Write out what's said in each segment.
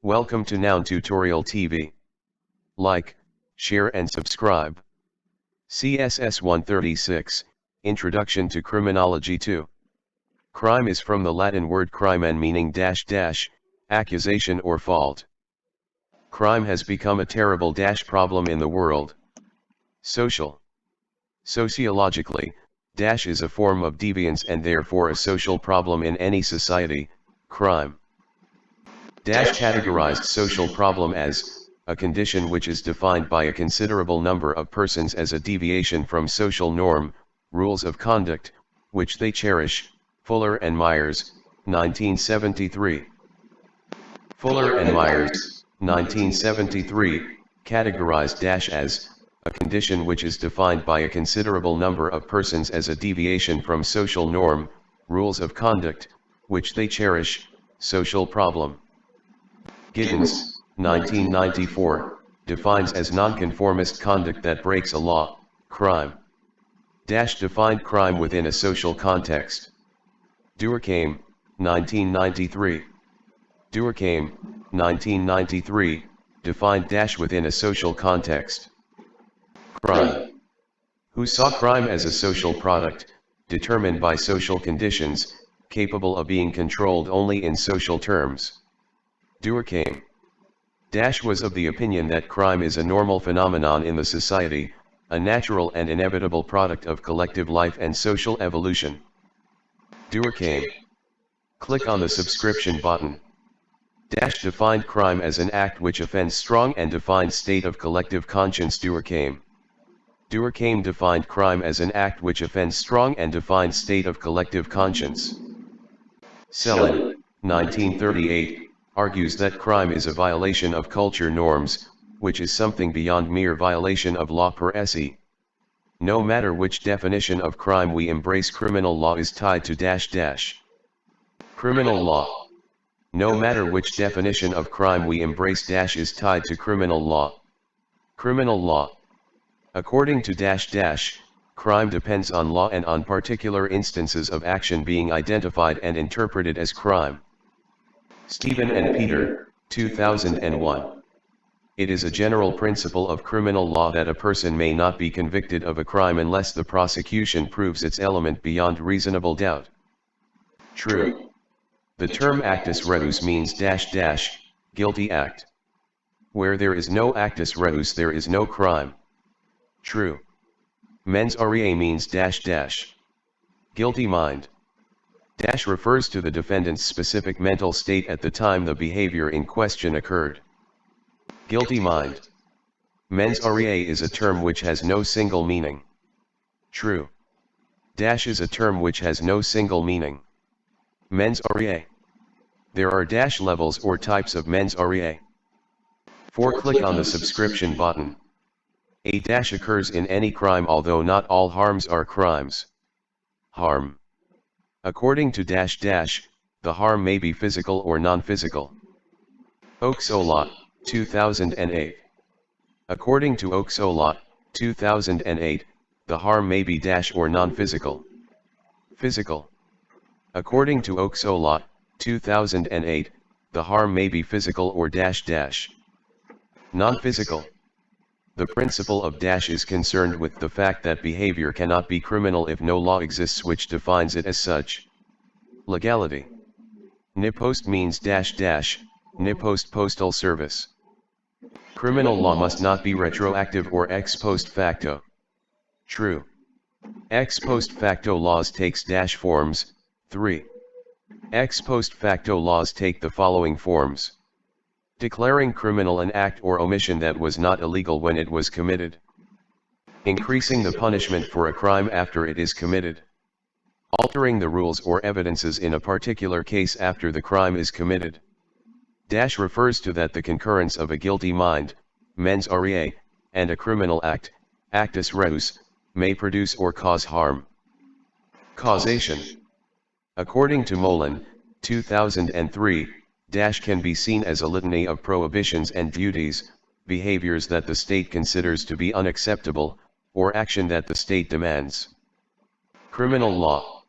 Welcome to Noun Tutorial TV. Like, share and subscribe. CSS136, Introduction to Criminology 2. Crime is from the Latin word crimen meaning accusation or fault. Crime has become a terrible problem in the world. Sociologically, is a form of deviance and therefore a social problem in any society. Crime categorized social problem as a condition which is defined by a considerable number of persons as a deviation from social norm, rules of conduct, which they cherish. Fuller and Myers, 1973. Fuller and Myers, 1973, categorized as a condition which is defined by a considerable number of persons as a deviation from social norm, rules of conduct, which they cherish. Social problem. Giddens, 1994, defines as nonconformist conduct that breaks a law. Crime defined crime within a social context. Durkheim, 1993. Durkheim, 1993, defined within a social context. Crime. Who saw crime as a social product, determined by social conditions, capable of being controlled only in social terms. Durkheim was of the opinion that crime is a normal phenomenon in the society, a natural and inevitable product of collective life and social evolution. Durkheim. Click on the subscription button. Defined crime as an act which offends strong and defined state of collective conscience. Durkheim defined crime as an act which offends strong and defined state of collective conscience. Selin, 1938, argues that crime is a violation of culture norms, which is something beyond mere violation of law per se. No matter which definition of crime we embrace, criminal law is tied to criminal law. No matter which definition of crime we embrace is tied to criminal law. Criminal law. According to crime depends on law and on particular instances of action being identified and interpreted as crime. Stephen and Peter, 2001. It is a general principle of criminal law that a person may not be convicted of a crime unless the prosecution proves its element beyond reasonable doubt. True. The term actus reus means guilty act. Where there is no actus reus there is no crime. True. Mens rea means guilty mind. Refers to the defendant's specific mental state at the time the behavior in question occurred. Guilty mind. Mens rea is a term which has no single meaning. True. Is a term which has no single meaning. Mens rea. There are levels or types of mens rea. 4. Click on the subscription button. A occurs in any crime, although not all harms are crimes. Harm. According to the harm may be physical or non-physical. Oaksolot, 2008. According to Oaksolot, 2008, the harm may be or non-physical. Physical. According to Oaksolot, 2008, the harm may be physical or non-physical. The principle of is concerned with the fact that behavior cannot be criminal if no law exists which defines it as such. Legality. Nipost means Nipost postal service. Criminal law must not be retroactive or ex post facto. True. Ex post facto laws takes forms. 3. Ex post facto laws take the following forms: declaring criminal an act or omission that was not illegal when it was committed, increasing the punishment for a crime after it is committed, altering the rules or evidences in a particular case after the crime is committed. Refers to that the concurrence of a guilty mind, mens rea, and a criminal act, actus reus, may produce or cause harm. Causation. According to Molin, 2003, can be seen as a litany of prohibitions and duties, behaviors that the state considers to be unacceptable, or action that the state demands. Criminal law.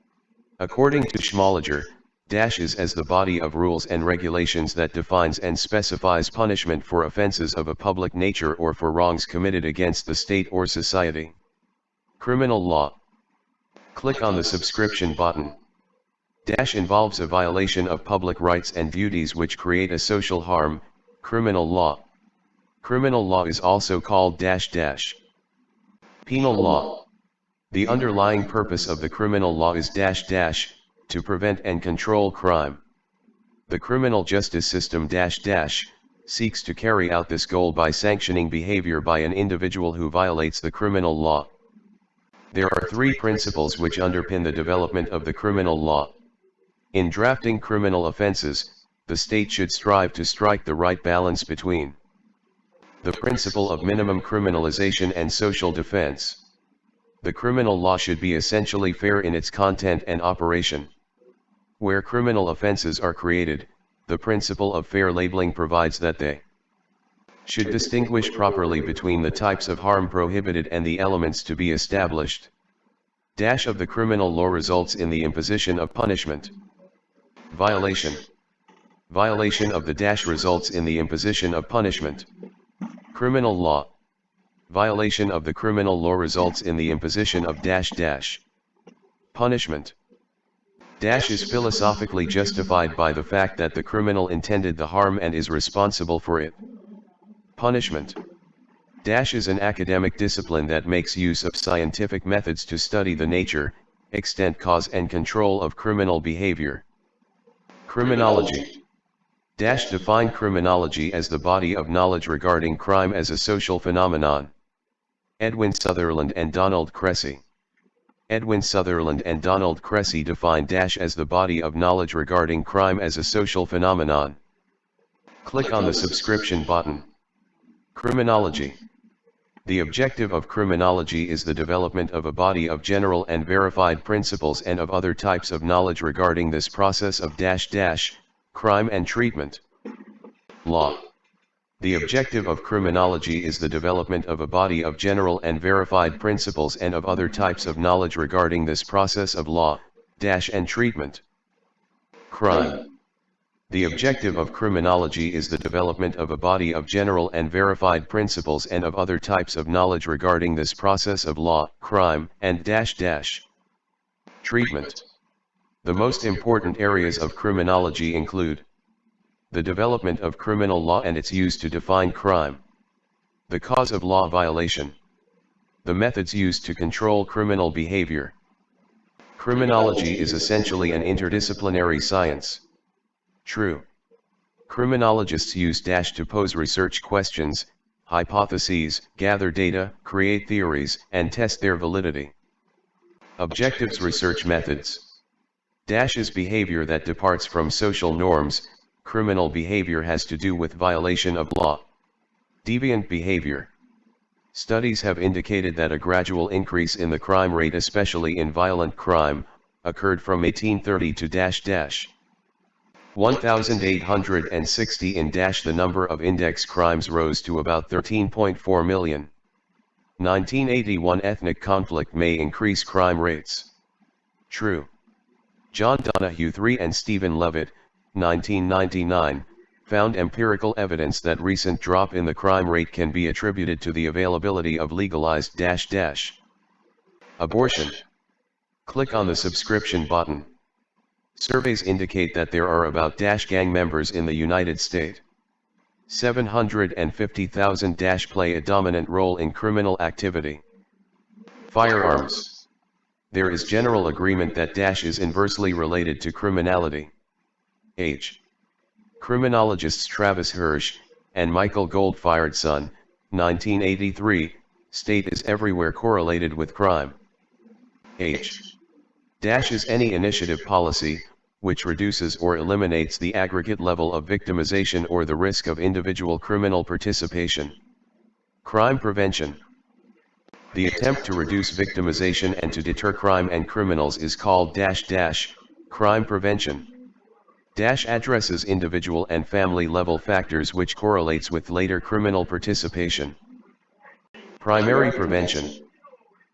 According to Schmoliger, Dash is as the body of rules and regulations that defines and specifies punishment for offenses of a public nature or for wrongs committed against the state or society. Criminal law. Click on the subscription button. Dash involves a violation of public rights and duties which create a social harm. Criminal law. Criminal law is also called dash dash. Penal law. The underlying purpose of the criminal law is dash dash, to prevent and control crime. The criminal justice system dash dash, seeks to carry out this goal by sanctioning behavior by an individual who violates the criminal law. There are three principles which underpin the development of the criminal law. In drafting criminal offenses, the state should strive to strike the right balance between the principle of minimum criminalization and social defense. The criminal law should be essentially fair in its content and operation. Where criminal offenses are created, the principle of fair labeling provides that they should distinguish properly between the types of harm prohibited and the elements to be established. Dash of the criminal law results in the imposition of punishment. Violation. Violation of the dash results in the imposition of punishment. Criminal law. Violation of the criminal law results in the imposition of dash dash. Punishment. Dash is philosophically justified by the fact that the criminal intended the harm and is responsible for it. Punishment. Dash is an academic discipline that makes use of scientific methods to study the nature, extent, cause and control of criminal behavior. Criminology. Dash define criminology as the body of knowledge regarding crime as a social phenomenon. Edwin Sutherland and Donald Cressy. Edwin Sutherland and Donald Cressy define dash as the body of knowledge regarding crime as a social phenomenon. Click on the subscription button. Criminology. The objective of criminology is the development of a body of general and verified principles and of other types of knowledge regarding this process of dash dash, crime and treatment. Law. The objective of criminology is the development of a body of general and verified principles and of other types of knowledge regarding this process of law, dash and treatment. Crime. The objective of criminology is the development of a body of general and verified principles and of other types of knowledge regarding this process of law, crime, and dash dash. Treatment. The most important areas of criminology include the development of criminal law and its use to define crime, the cause of law violation, the methods used to control criminal behavior. Criminology is essentially an interdisciplinary science. True. Criminologists use dash to pose research questions, hypotheses, gather data, create theories, and test their validity. Objectives. Research methods. Dash is behavior that departs from social norms. Criminal behavior has to do with violation of law. Deviant behavior. Studies have indicated that a gradual increase in the crime rate, especially in violent crime, occurred from 1830 to dash dash 1860 in dash. The number of index crimes rose to about 13.4 million. 1981 ethnic conflict may increase crime rates. True. John Donahue III and Stephen Levitt, 1999, found empirical evidence that recent drop in the crime rate can be attributed to the availability of legalized dash dash. Abortion. Click on the subscription button. Surveys indicate that there are about dash gang members in the United States. 750,000 dash play a dominant role in criminal activity. Firearms. There is general agreement that dash is inversely related to criminality. H. Criminologists Travis Hirsch and Michael Goldfiredson, 1983, state is everywhere correlated with crime. H. Dash is any initiative policy, which reduces or eliminates the aggregate level of victimization or the risk of individual criminal participation. Crime prevention. The attempt to reduce victimization and to deter crime and criminals is called dash dash, crime prevention. Dash addresses individual and family level factors which correlates with later criminal participation. Primary prevention.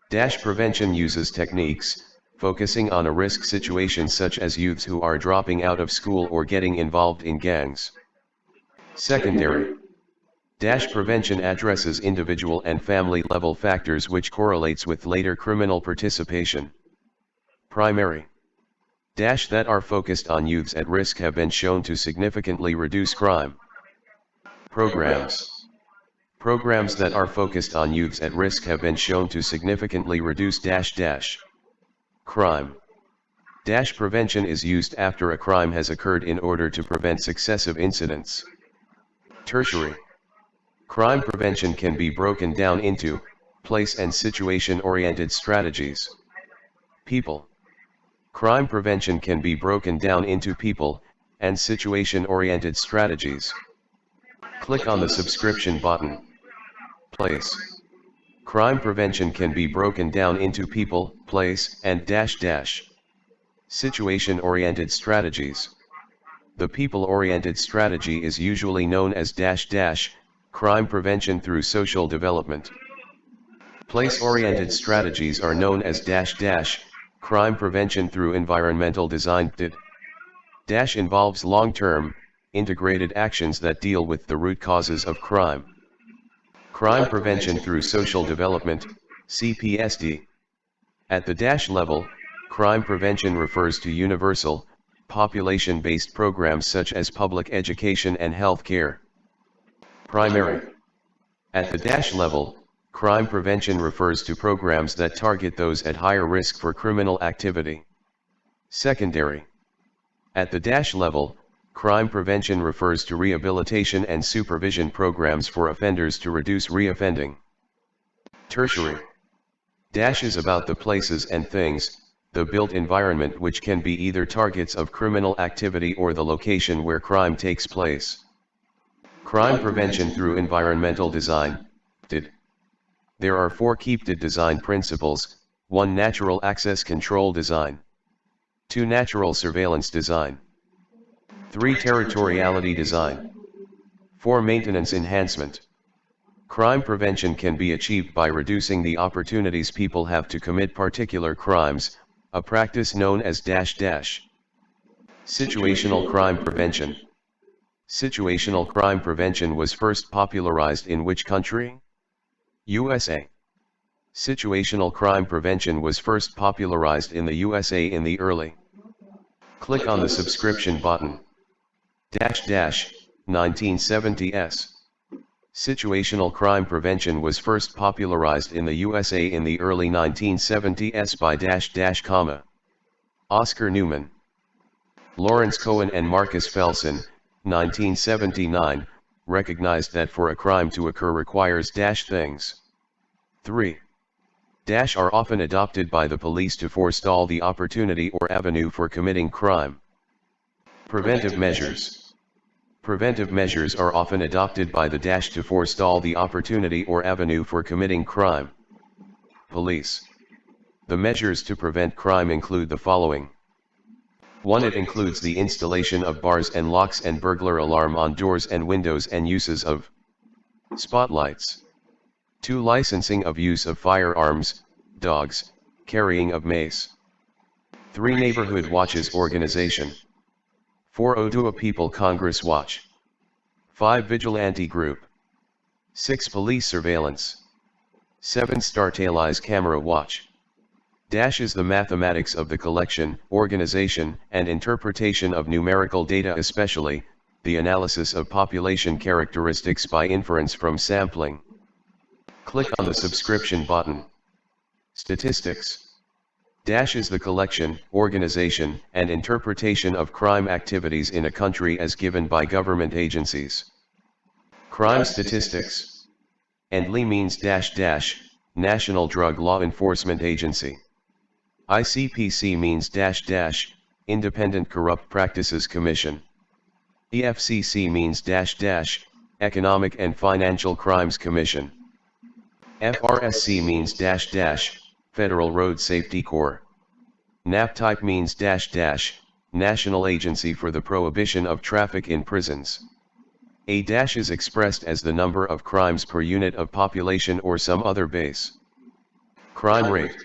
Dash prevention uses techniques, focusing on a risk situation such as youths who are dropping out of school or getting involved in gangs. Secondary. Prevention addresses individual and family level factors which correlates with later criminal participation. Primary. That are focused on youths at risk have been shown to significantly reduce crime. Programs. Programs that are focused on youths at risk have been shown to significantly reduce crime. Prevention is used after a crime has occurred in order to prevent successive incidents. Tertiary. Crime prevention can be broken down into place and situation-oriented strategies. People. Crime prevention can be broken down into people and situation-oriented strategies. Click on the subscription button. Place. Crime prevention can be broken down into people, place, and situation-oriented strategies. The people-oriented strategy is usually known as crime prevention through social development. Place-oriented strategies are known as crime prevention through environmental design. Involves long-term, integrated actions that deal with the root causes of crime. Crime prevention through social development, CPSD. At the level, crime prevention refers to universal, population-based programs such as public education and health care. Primary. At the level, crime prevention refers to programs that target those at higher risk for criminal activity. Secondary. At the level, crime prevention refers to rehabilitation and supervision programs for offenders to reduce reoffending. Tertiary. Is about the places and things, the built environment which can be either targets of criminal activity or the location where crime takes place. Crime prevention through environmental design, There are 4 key design principles: 1. Natural access control design. 2. Natural surveillance design. 3. Territoriality design. 4. Maintenance enhancement. Crime prevention can be achieved by reducing the opportunities people have to commit particular crimes, a practice known as situational crime prevention. Situational crime prevention was first popularized in which country? USA. Situational crime prevention was first popularized in the USA in the early. Click on the subscription button. 1970s. Situational crime prevention was first popularized in the USA in the early 1970s by Oscar Newman, Lawrence Cohen and Marcus Felson, 1979, recognized that for a crime to occur requires things. 3. Are often adopted by the police to forestall the opportunity or avenue for committing crime. Preventive measures. Preventive measures are often adopted by the to forestall the opportunity or avenue for committing crime. Police. The measures to prevent crime include the following. 1. It includes the installation of bars and locks and burglar alarm on doors and windows and uses of spotlights. 2. Licensing of use of firearms, dogs, carrying of mace. 3. Neighborhood watches organization. 4. Ottawa People Congress Watch. 5. Vigilante Group. 6. Police Surveillance. 7. Startailize Camera Watch. Is the mathematics of the collection, organization, and interpretation of numerical data, especially the analysis of population characteristics by inference from sampling. Click on the subscription button. Statistics. Is the collection, organization, and interpretation of crime activities in a country as given by government agencies. Crime statistics. NDLE means National Drug Law Enforcement Agency. ICPC means Independent Corrupt Practices Commission. EFCC means Economic and Financial Crimes Commission. FRSC means Federal Road Safety Corps. NAPTYPE means National Agency for the Prohibition of Traffic in Prisons. A is expressed as the number of crimes per unit of population or some other base. Crime rate.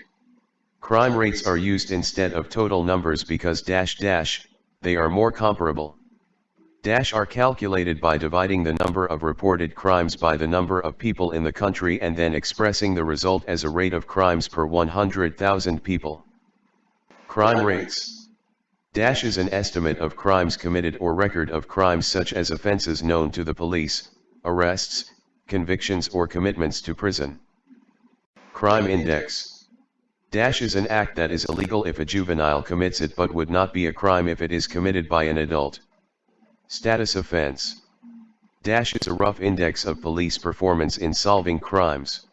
Crime rates are used instead of total numbers because they are more comparable. Are calculated by dividing the number of reported crimes by the number of people in the country and then expressing the result as a rate of crimes per 100,000 people. Crime rates. Is an estimate of crimes committed or record of crimes such as offenses known to the police, arrests, convictions or commitments to prison. Crime index. Is an act that is illegal if a juvenile commits it but would not be a crime if it is committed by an adult. Status offense. Is a rough index of police performance in solving crimes.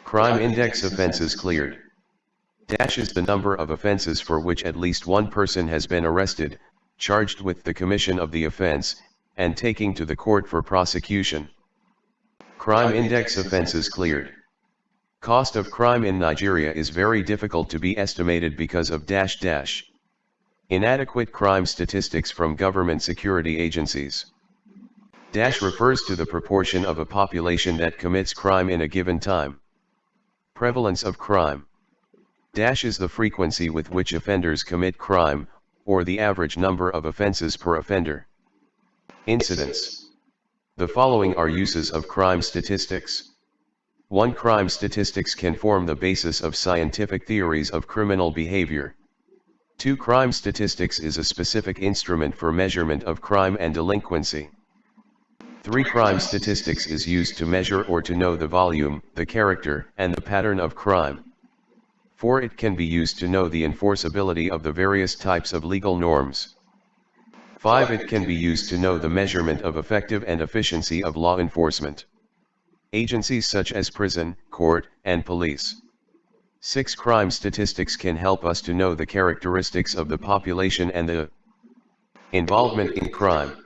Crime index offenses cleared. Is the number of offenses for which at least one person has been arrested, charged with the commission of the offense, and taken to the court for prosecution. Crime index offenses cleared. Cost of crime in Nigeria is very difficult to be estimated because of inadequate crime statistics from government security agencies. Refers to the proportion of a population that commits crime in a given time. Prevalence of crime. Is the frequency with which offenders commit crime, or the average number of offenses per offender. Incidence. The following are uses of crime statistics. 1. Crime statistics can form the basis of scientific theories of criminal behavior. 2. Crime statistics is a specific instrument for measurement of crime and delinquency. 3. Crime statistics is used to measure or to know the volume, the character, and the pattern of crime. 4. It can be used to know the enforceability of the various types of legal norms. 5. It can be used to know the measurement of effective and efficiency of law enforcement agencies such as prison, court, and police. 6. Crime statistics can help us to know the characteristics of the population and the involvement in crime.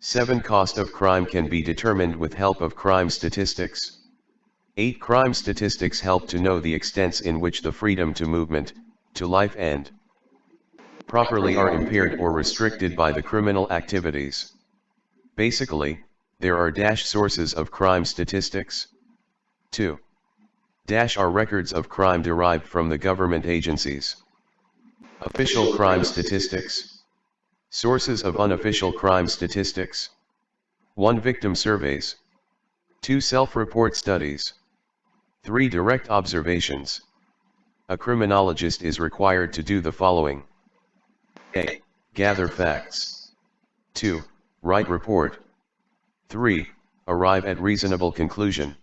7. Cost of crime can be determined with help of crime statistics. 8. Crime statistics help to know the extents in which the freedom to movement, to life and property are impaired or restricted by the criminal activities. Basically, there are sources of crime statistics. 2. Are records of crime derived from the government agencies. Official crime statistics. Sources of unofficial crime statistics. 1. Victim surveys. 2. Self-report studies. 3. Direct observations. A criminologist is required to do the following. A. Gather facts. 2. Write report. 3. Arrive at reasonable conclusion.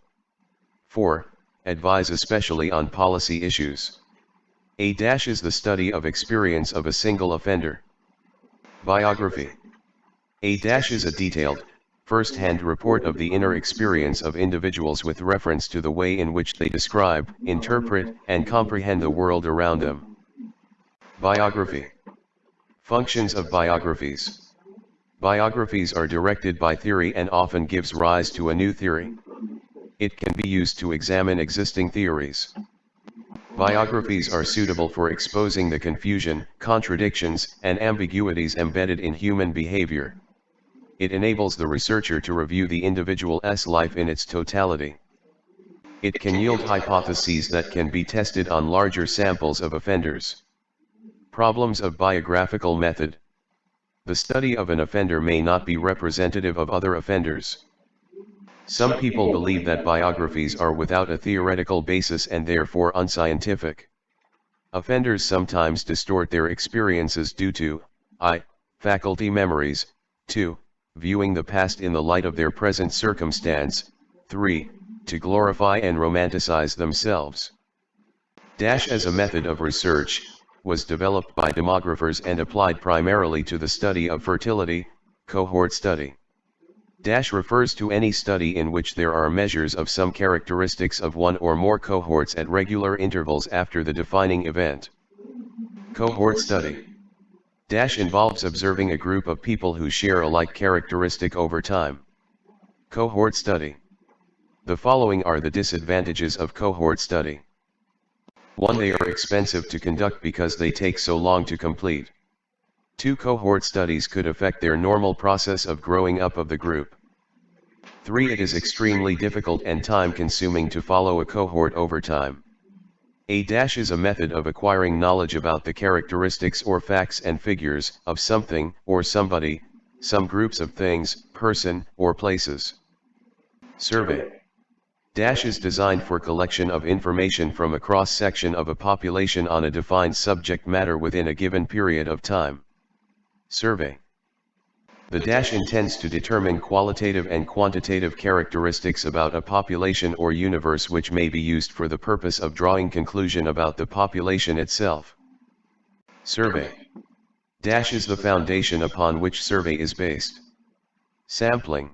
4. Advise especially on policy issues. A- is the study of experience of a single offender. Biography. A- is a detailed, first-hand report of the inner experience of individuals with reference to the way in which they describe, interpret, and comprehend the world around them. Biography. Functions of biographies. Biographies are directed by theory and often gives rise to a new theory. It can be used to examine existing theories. Biographies are suitable for exposing the confusion, contradictions, and ambiguities embedded in human behavior. It enables the researcher to review the individual's life in its totality. It can yield hypotheses that can be tested on larger samples of offenders. Problems of biographical method. The study of an offender may not be representative of other offenders. Some people believe that biographies are without a theoretical basis and therefore unscientific. Offenders sometimes distort their experiences due to faculty memories, 2. Viewing the past in the light of their present circumstance, 3. To glorify and romanticize themselves. As a method of research, was developed by demographers and applied primarily to the study of fertility, cohort study. Refers to any study in which there are measures of some characteristics of one or more cohorts at regular intervals after the defining event. Cohort study. Involves observing a group of people who share a like characteristic over time. Cohort study. The following are the disadvantages of cohort study. 1. They are expensive to conduct because they take so long to complete. 2. Cohort studies could affect their normal process of growing up of the group. 3. It is extremely difficult and time-consuming to follow a cohort over time. A dash is a method of acquiring knowledge about the characteristics or facts and figures of something or somebody, some groups of things, person, or places. Survey. Dash is designed for collection of information from a cross-section of a population on a defined subject matter within a given period of time. Survey. The dash intends to determine qualitative and quantitative characteristics about a population or universe which may be used for the purpose of drawing conclusion about the population itself. Survey. Dash is the foundation upon which survey is based. Sampling.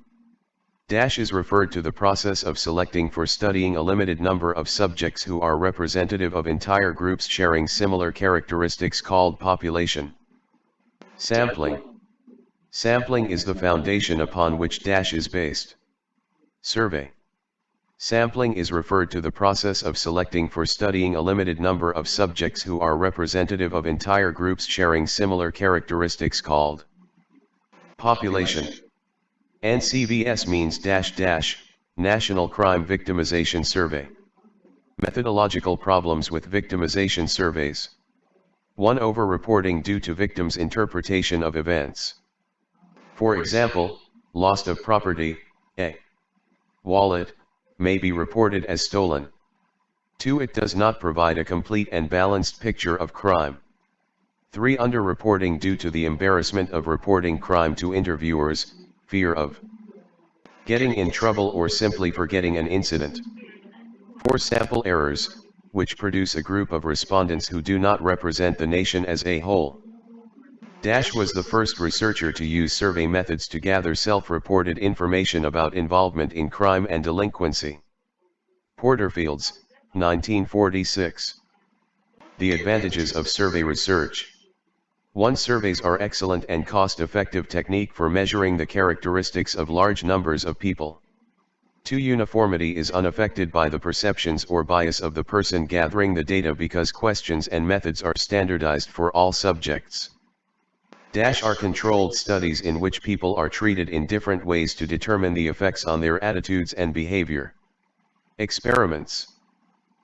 Dash is referred to the process of selecting for studying a limited number of subjects who are representative of entire groups sharing similar characteristics called population. Sampling. Sampling is the foundation upon which dash is based. Survey. Sampling is referred to the process of selecting for studying a limited number of subjects who are representative of entire groups sharing similar characteristics called population. NCVS means National Crime Victimization Survey. Methodological problems with victimization surveys. 1. Over-reporting due to victims' interpretation of events. For example, loss of property, a wallet, may be reported as stolen. 2. It does not provide a complete and balanced picture of crime. 3. Under-reporting due to the embarrassment of reporting crime to interviewers, fear of getting in trouble or simply forgetting an incident. 4. Sample errors, which produce a group of respondents who do not represent the nation as a whole. Dash was the first researcher to use survey methods to gather self-reported information about involvement in crime and delinquency. Porterfields, 1946. The advantages of survey research. 1. Surveys are excellent and cost-effective technique for measuring the characteristics of large numbers of people. 2. Uniformity is unaffected by the perceptions or bias of the person gathering the data because questions and methods are standardized for all subjects. Dash are controlled studies in which people are treated in different ways to determine the effects on their attitudes and behavior. Experiments.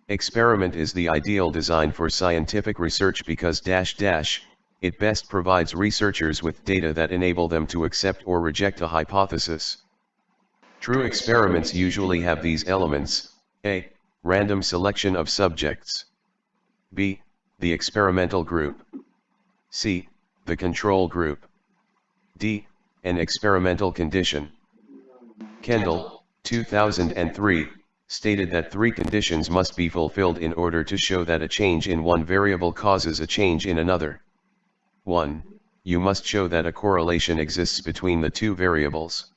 Experiment is the ideal design for scientific research because it best provides researchers with data that enable them to accept or reject a hypothesis. True experiments usually have these elements: a. Random selection of subjects. b. The experimental group. c. The control group. d. An experimental condition. Kendall, 2003, stated that 3 conditions must be fulfilled in order to show that a change in one variable causes a change in another. 1. You must show that a correlation exists between the 2 variables.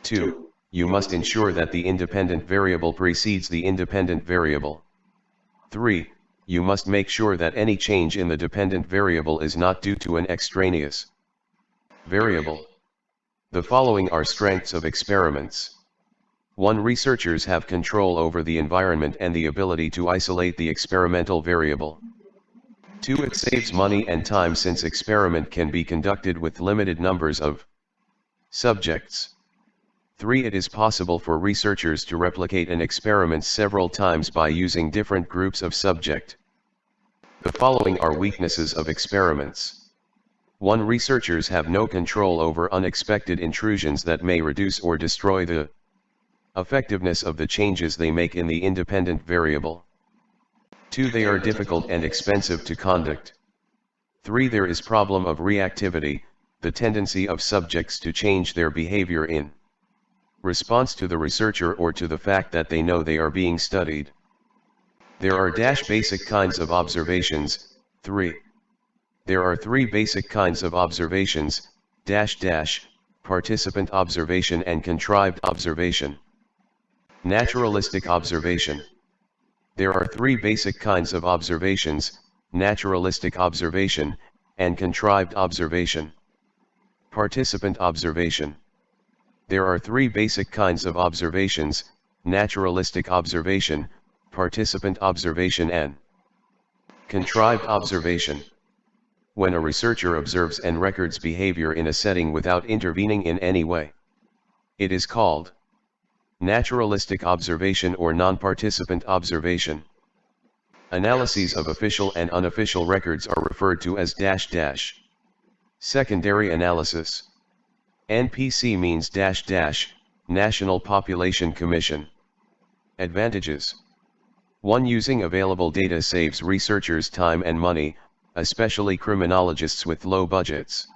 2. You must ensure that the independent variable precedes the independent variable. 3. You must make sure that any change in the dependent variable is not due to an extraneous variable. The following are strengths of experiments. 1. Researchers have control over the environment and the ability to isolate the experimental variable. 2. It saves money and time since experiment can be conducted with limited numbers of subjects. 3. It is possible for researchers to replicate an experiment several times by using different groups of subject. The following are weaknesses of experiments. 1. Researchers have no control over unexpected intrusions that may reduce or destroy the effectiveness of the changes they make in the independent variable. 2. They are difficult and expensive to conduct. 3. There is problem of reactivity, the tendency of subjects to change their behavior in response to the researcher or to the fact that they know they are being studied. There are basic kinds of observations. 3. There are 3 basic kinds of observations: participant observation and contrived observation. Naturalistic observation. There are 3 basic kinds of observations: naturalistic observation and contrived observation. Participant observation. There are 3 basic kinds of observations: naturalistic observation, participant observation and contrived observation. When a researcher observes and records behavior in a setting without intervening in any way, it is called naturalistic observation or non-participant observation. Analyses of official and unofficial records are referred to as dash dash. Secondary analysis. NPC means dash dash, National Population Commission. Advantages. 1. Using available data saves researchers time and money, especially criminologists with low budgets.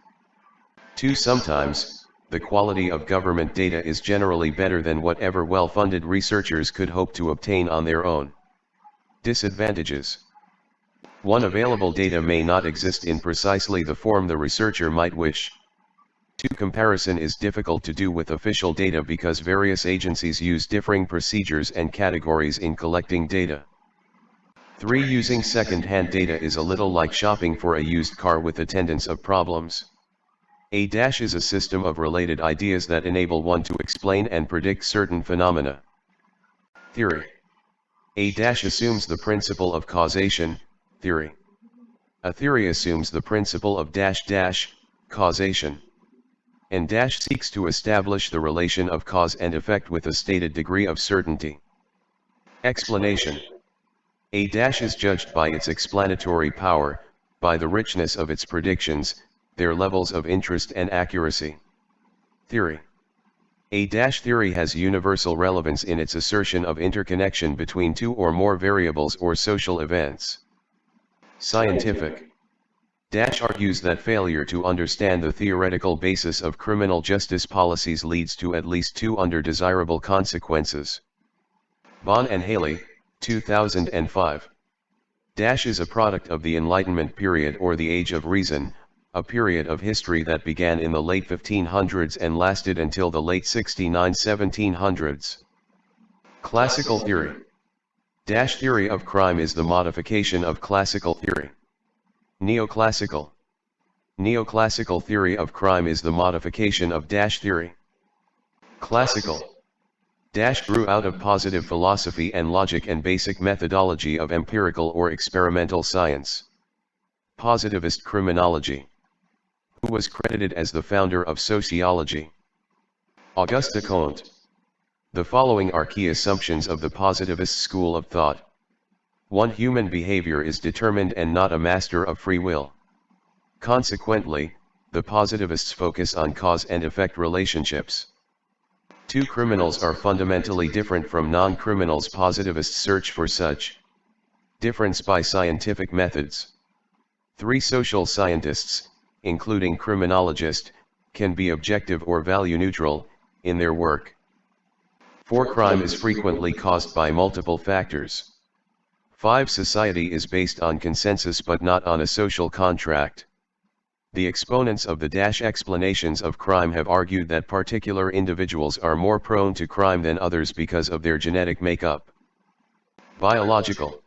2. Sometimes, the quality of government data is generally better than whatever well-funded researchers could hope to obtain on their own. Disadvantages. 1. Available data may not exist in precisely the form the researcher might wish. 2. Comparison is difficult to do with official data because various agencies use differing procedures and categories in collecting data. 3. Using second-hand data is a little like shopping for a used car with attendance of problems. A dash is a system of related ideas that enable one to explain and predict certain phenomena. Theory. A dash assumes the principle of causation, theory. A theory assumes the principle of dash dash, causation. And dash seeks to establish the relation of cause and effect with a stated degree of certainty. Explanation. A dash is judged by its explanatory power, by the richness of its predictions, their levels of interest and accuracy. Theory. A dash theory has universal relevance in its assertion of interconnection between two or more variables or social events. Scientific. Dash argues that failure to understand the theoretical basis of criminal justice policies leads to at least two undesirable consequences. Bon and Haley, 2005. Dash is a product of the Enlightenment period or the Age of Reason, a period of history that began in the late 1500s and lasted until the late 1700s. Classical theory. Dash theory of crime is the modification of classical theory. Neoclassical. Neoclassical theory of crime is the modification of dash theory. Classical. Dash grew out of positive philosophy and logic and basic methodology of empirical or experimental science. Positivist criminology. Who was credited as the founder of sociology? Auguste Comte. The following are key assumptions of the positivist school of thought. 1. Human behavior is determined and not a master of free will. Consequently, the positivists focus on cause and effect relationships. 2. Criminals are fundamentally different from non-criminals. Positivists search for such difference by scientific methods. 3. Social scientists, including criminologists, can be objective or value neutral in their work. 4. Crime is frequently caused by multiple factors. 5. Society is based on consensus but not on a social contract. The exponents of the dash explanations of crime have argued that particular individuals are more prone to crime than others because of their genetic makeup. Biological.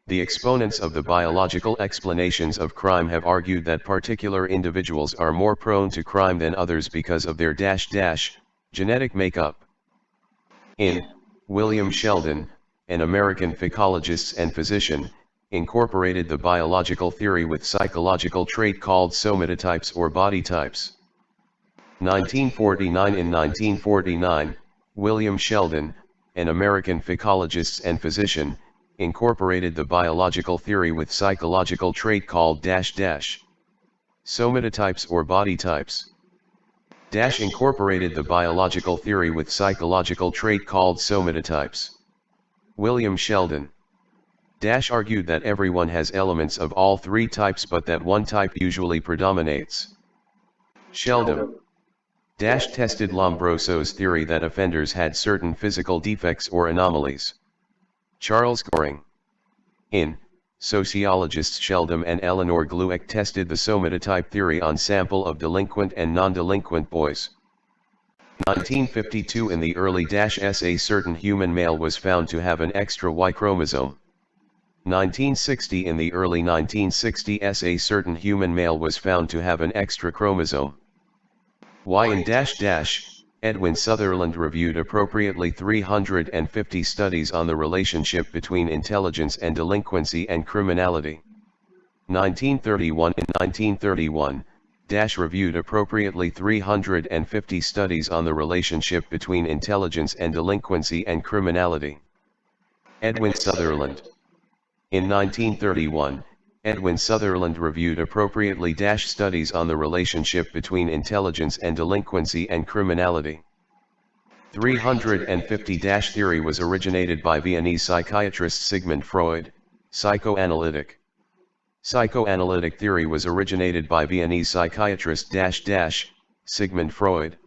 The exponents of the biological explanations of crime have argued that particular individuals are more prone to crime than others because of their dash dash genetic makeup. In William Sheldon, an American phycologist and physician, incorporated the biological theory with psychological trait called somatotypes or body types. 1949. In 1949, William Sheldon, an American phycologist and physician, incorporated the biological theory with psychological trait called dash dash somatotypes or body types. Dash incorporated the biological theory with psychological trait called somatotypes. William Sheldon. Dash argued that everyone has elements of all three types but that one type usually predominates. Sheldon. Dash tested Lombroso's theory that offenders had certain physical defects or anomalies. Charles Goring. In Sociologists Sheldon and Eleanor Glueck tested the somatotype theory on sample of delinquent and non-delinquent boys. 1952. In the early S a certain human male was found to have an extra Y chromosome. 1960. In the early 1960s a certain human male was found to have an extra chromosome Y in Edwin Sutherland reviewed appropriately 350 studies on the relationship between intelligence and delinquency and criminality. 1931. In 1931, reviewed appropriately 350 studies on the relationship between intelligence and delinquency and criminality. Edwin Sutherland. In 1931, Edwin Sutherland reviewed appropriately studies on the relationship between intelligence and delinquency and criminality. 350 theory was originated by Viennese psychiatrist Sigmund Freud, psychoanalytic. Psychoanalytic theory was originated by Viennese psychiatrist Sigmund Freud.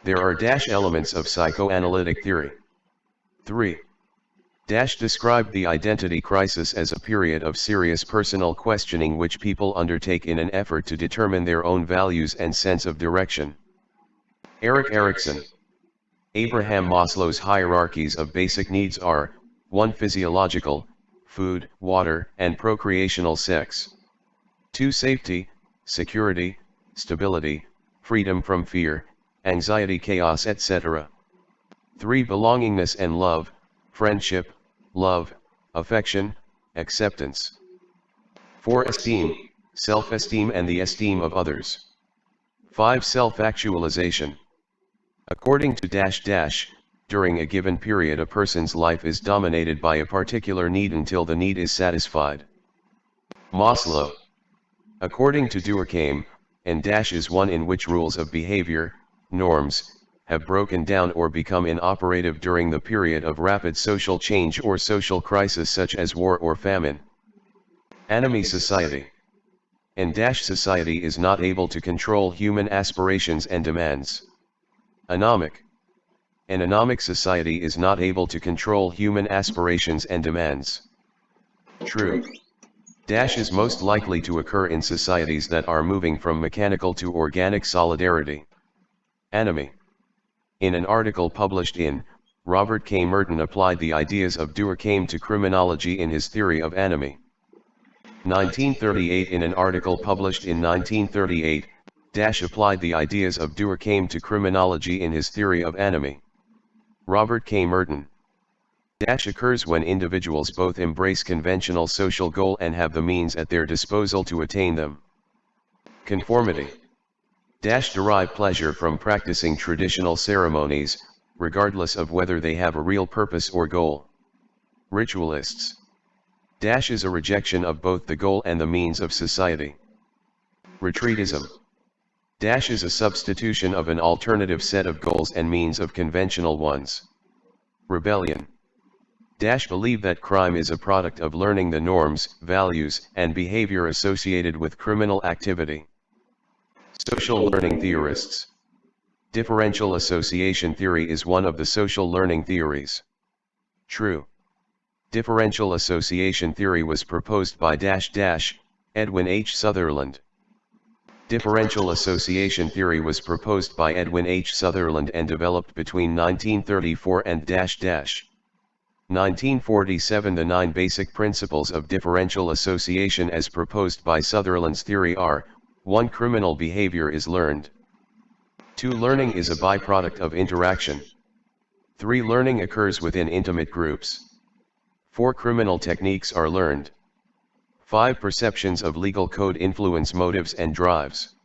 There are elements of psychoanalytic theory. 3. Described the identity crisis as a period of serious personal questioning which people undertake in an effort to determine their own values and sense of direction. Erik Erikson. Abraham Maslow's hierarchies of basic needs are, 1. Physiological, food, water, and procreational sex. 2. Safety, security, stability, freedom from fear, anxiety, chaos, etc. 3. Belongingness and love, friendship, love, affection, acceptance. 4. Esteem, self-esteem and the esteem of others. 5. Self-actualization. According to during a given period a person's life is dominated by a particular need until the need is satisfied. Maslow. According to Durkheim, and is one in which rules of behavior, norms, have broken down or become inoperative during the period of rapid social change or social crisis such as war or famine. Anomie society. And society is not able to control human aspirations and demands. Anomic. An anomic society is not able to control human aspirations and demands. True. Is most likely to occur in societies that are moving from mechanical to organic solidarity. Anomie. In an article published in, Robert K. Merton applied the ideas of Durkheim to criminology in his theory of anomie. 1938. In an article published in 1938, applied the ideas of Durkheim to criminology in his theory of anomie. Robert K. Merton. Occurs when individuals both embrace conventional social goal and have the means at their disposal to attain them. Conformity. Derive pleasure from practicing traditional ceremonies, regardless of whether they have a real purpose or goal. Ritualists. Is a rejection of both the goal and the means of society. Retreatism. Is a substitution of an alternative set of goals and means of conventional ones. Rebellion. Believe that crime is a product of learning the norms, values, and behavior associated with criminal activity. Social learning theorists. Differential association theory is one of the social learning theories. True. Differential association theory was proposed by Edwin H. Sutherland. Differential association theory was proposed by Edwin H. Sutherland and developed between 1934 and 1947. The 9 basic principles of differential association as proposed by Sutherland's theory are: 1. Criminal behavior is learned. 2. Learning is a byproduct of interaction. 3. Learning occurs within intimate groups. 4. Criminal techniques are learned. 5. Perceptions of legal code influence motives and drives.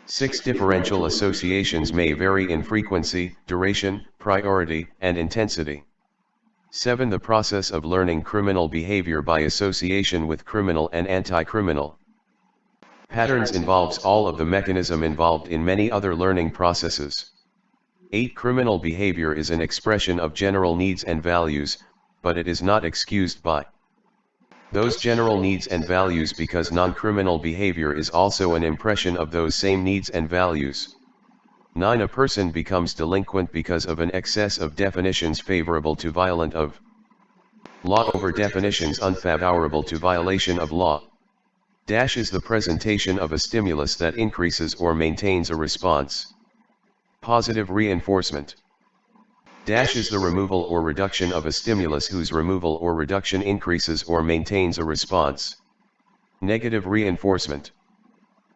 6. Differential associations may vary in frequency, duration, priority, and intensity. 7. The process of learning criminal behavior by association with criminal and anti-criminal patterns involves all of the mechanism involved in many other learning processes. 8. Criminal behavior is an expression of general needs and values, but it is not excused by those general needs and values because non-criminal behavior is also an impression of those same needs and values. 9. A person becomes delinquent because of an excess of definitions favorable to violation of law over definitions unfavorable to violation of law. Is the presentation of a stimulus that increases or maintains a response. Positive reinforcement. Is the removal or reduction of a stimulus whose removal or reduction increases or maintains a response. Negative reinforcement.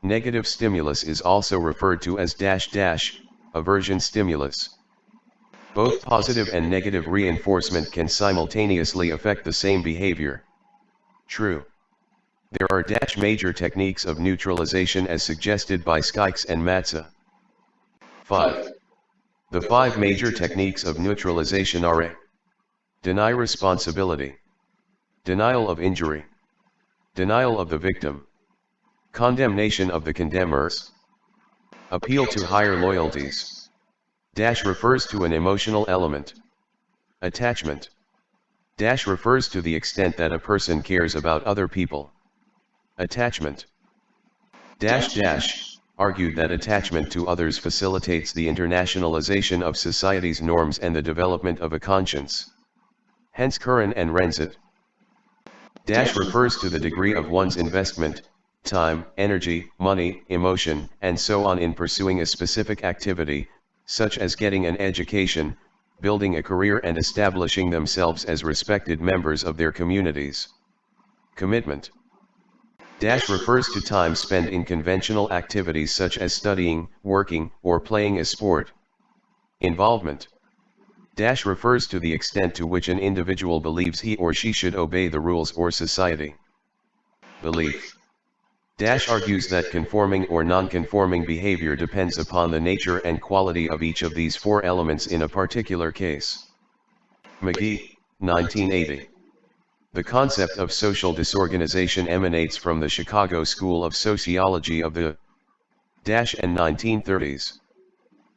Negative stimulus is also referred to as aversion stimulus. Both positive and negative reinforcement can simultaneously affect the same behavior. True. There are major techniques of neutralization as suggested by Skikes and Matza. 5. The 5 major techniques of neutralization are: A. Deny responsibility. Denial of injury. Denial of the victim. Condemnation of the condemners. Appeal to higher loyalties. Dash refers to an emotional element. Attachment. Dash refers to the extent that a person cares about other people. Attachment. Dash dash argued that attachment to others facilitates the internationalization of society's norms and the development of a conscience. Hence Curran and Rensit. Dash refers to the degree of one's investment, time, energy, money, emotion, and so on in pursuing a specific activity, such as getting an education, building a career and establishing themselves as respected members of their communities. Commitment. Dash refers to time spent in conventional activities such as studying, working, or playing a sport. Involvement. Dash refers to the extent to which an individual believes he or she should obey the rules or society. Belief. Dash argues that conforming or non-conforming behavior depends upon the nature and quality of each of these four elements in a particular case. McGee, 1980. The concept of social disorganization emanates from the Chicago School of Sociology of the and 1930s.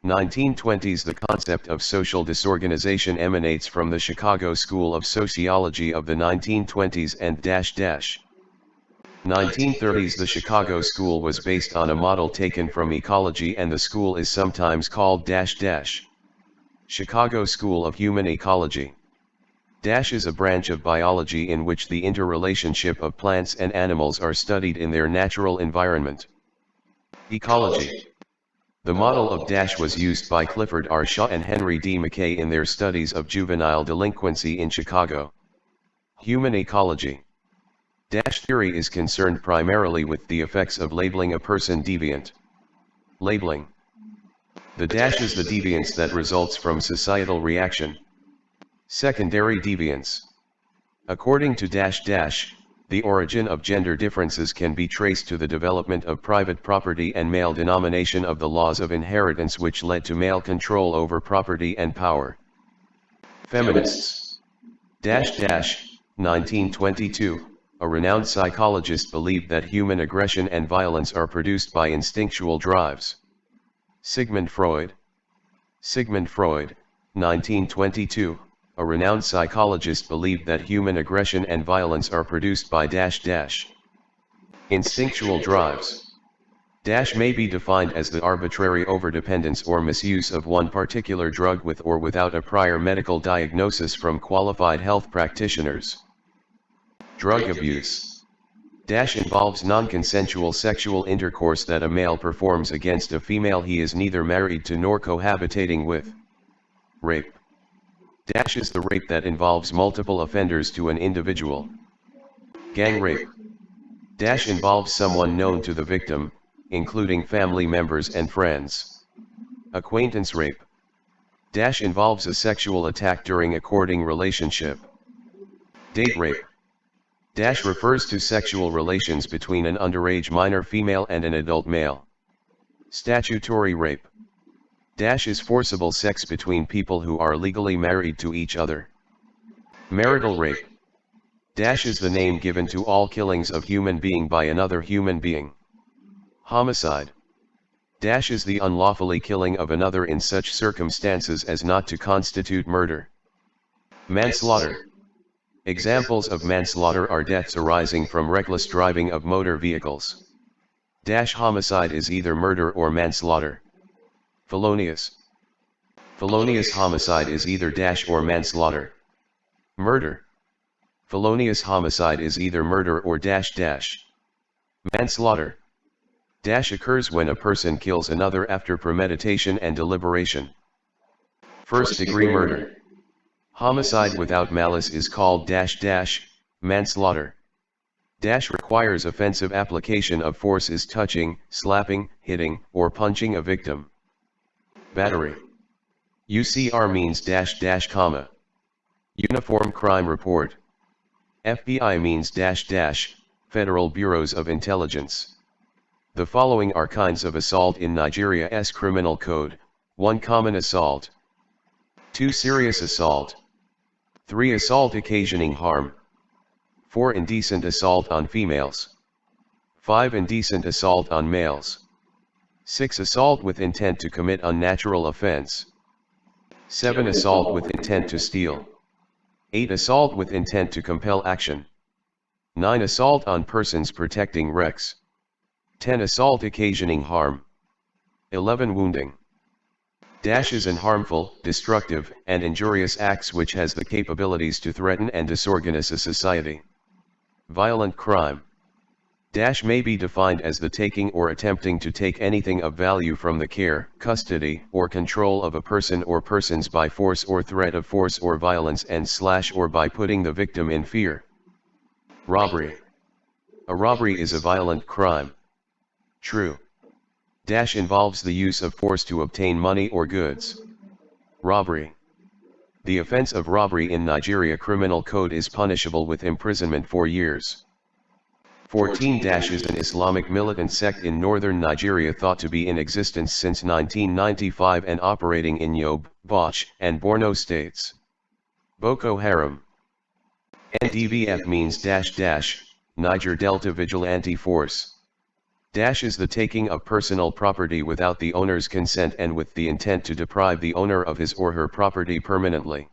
1920s. The concept of social disorganization emanates from the Chicago School of Sociology of the 1920s and 1930s. The Chicago School was based on a model taken from ecology, and the school is sometimes called Chicago School of Human Ecology. Is a branch of biology in which the interrelationship of plants and animals are studied in their natural environment. Ecology. The model of was used by Clifford R. Shaw and Henry D. McKay in their studies of juvenile delinquency in Chicago. Human ecology. Theory is concerned primarily with the effects of labeling a person deviant. Labeling. The is the deviance that results from societal reaction. Secondary deviance. According to the origin of gender differences can be traced to the development of private property and male denomination of the laws of inheritance, which led to male control over property and power. Feminists. 1922, a renowned psychologist believed that human aggression and violence are produced by instinctual drives. Sigmund Freud. 1922, a renowned psychologist believed that human aggression and violence are produced by instinctual drives. May be defined as the arbitrary overdependence or misuse of one particular drug with or without a prior medical diagnosis from qualified health practitioners. Drug abuse. Involves non-consensual sexual intercourse that a male performs against a female he is neither married to nor cohabitating with. Rape. Is the rape that involves multiple offenders to an individual. Gang rape. Involves someone known to the victim, including family members and friends. Acquaintance rape. Involves a sexual attack during a courting relationship. Date rape. Refers to sexual relations between an underage minor female and an adult male. Statutory rape. Is forcible sex between people who are legally married to each other. Marital rape. Is the name given to all killings of human being by another human being. Homicide. Is the unlawfully killing of another in such circumstances as not to constitute murder. Manslaughter. Examples of manslaughter are deaths arising from reckless driving of motor vehicles. Homicide is either murder or manslaughter. Felonious. Felonious homicide is either or manslaughter. Murder. Felonious homicide is either murder or Manslaughter. Occurs when a person kills another after premeditation and deliberation. First-degree murder. Homicide without malice is called manslaughter. Requires offensive application of force is touching, slapping, hitting, or punching a victim. Battery. UCR means comma. Uniform Crime Report. FBI means Federal Bureaus of Intelligence. The following are kinds of assault in Nigeria's criminal code: 1 common assault, 2 serious assault, 3 assault occasioning harm, 4. Indecent assault on females. 5. Indecent assault on males. 6. Assault with intent to commit unnatural offense. 7. Assault with intent to steal. 8. Assault with intent to compel action. 9. Assault on persons protecting wrecks. 10. Assault occasioning harm. 11. Wounding. Is an harmful, destructive, and injurious acts which has the capabilities to threaten and disorganize a society. Violent crime. May be defined as the taking or attempting to take anything of value from the care, custody, or control of a person or persons by force or threat of force or violence and / or by putting the victim in fear. Robbery. A robbery is a violent crime. True. Involves the use of force to obtain money or goods. Robbery. The offense of robbery in Nigeria Criminal Code is punishable with imprisonment 4 years. 14 is an Islamic militant sect in northern Nigeria thought to be in existence since 1995 and operating in Yobe, Bauchi, and Borno states. Boko Haram. NDVF means Niger Delta Vigilante Force. Is the taking of personal property without the owner's consent and with the intent to deprive the owner of his or her property permanently.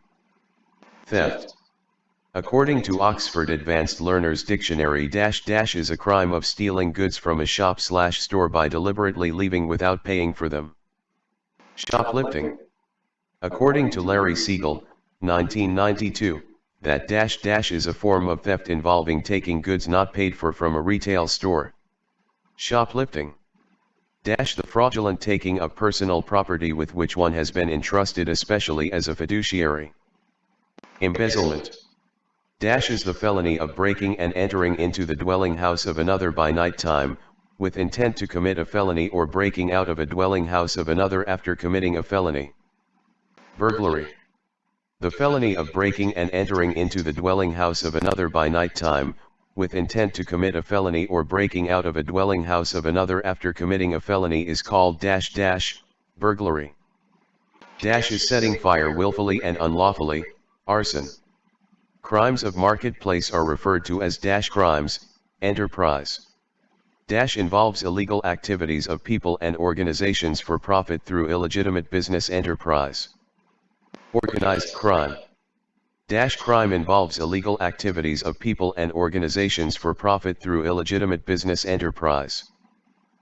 Theft. According to Oxford Advanced Learners Dictionary is a crime of stealing goods from a shop/store by deliberately leaving without paying for them. Shoplifting. According to Larry Siegel, 1992, that is a form of theft involving taking goods not paid for from a retail store. Shoplifting. The fraudulent taking of personal property with which one has been entrusted especially as a fiduciary. Embezzlement. Is the felony of breaking and entering into the dwelling house of another by night time, with intent to commit a felony or breaking out of a dwelling house of another after committing a felony. Burglary. The felony of breaking and entering into the dwelling house of another by night time, with intent to commit a felony or breaking out of a dwelling house of another after committing a felony is called burglary. Is setting fire willfully and unlawfully, arson. Crimes of marketplace are referred to as crimes, enterprise. Involves illegal activities of people and organizations for profit through illegitimate business enterprise. Organized crime. Crime involves illegal activities of people and organizations for profit through illegitimate business enterprise.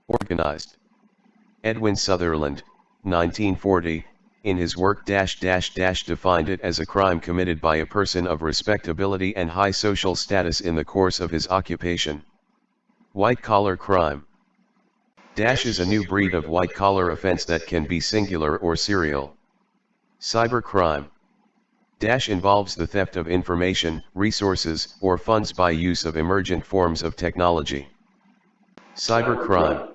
Organized. Edwin Sutherland, 1940, in his work defined it as a crime committed by a person of respectability and high social status in the course of his occupation. White-collar crime. Is a new breed of white-collar offense that can be singular or serial. Cybercrime. Involves the theft of information, resources, or funds by use of emergent forms of technology. Cybercrime.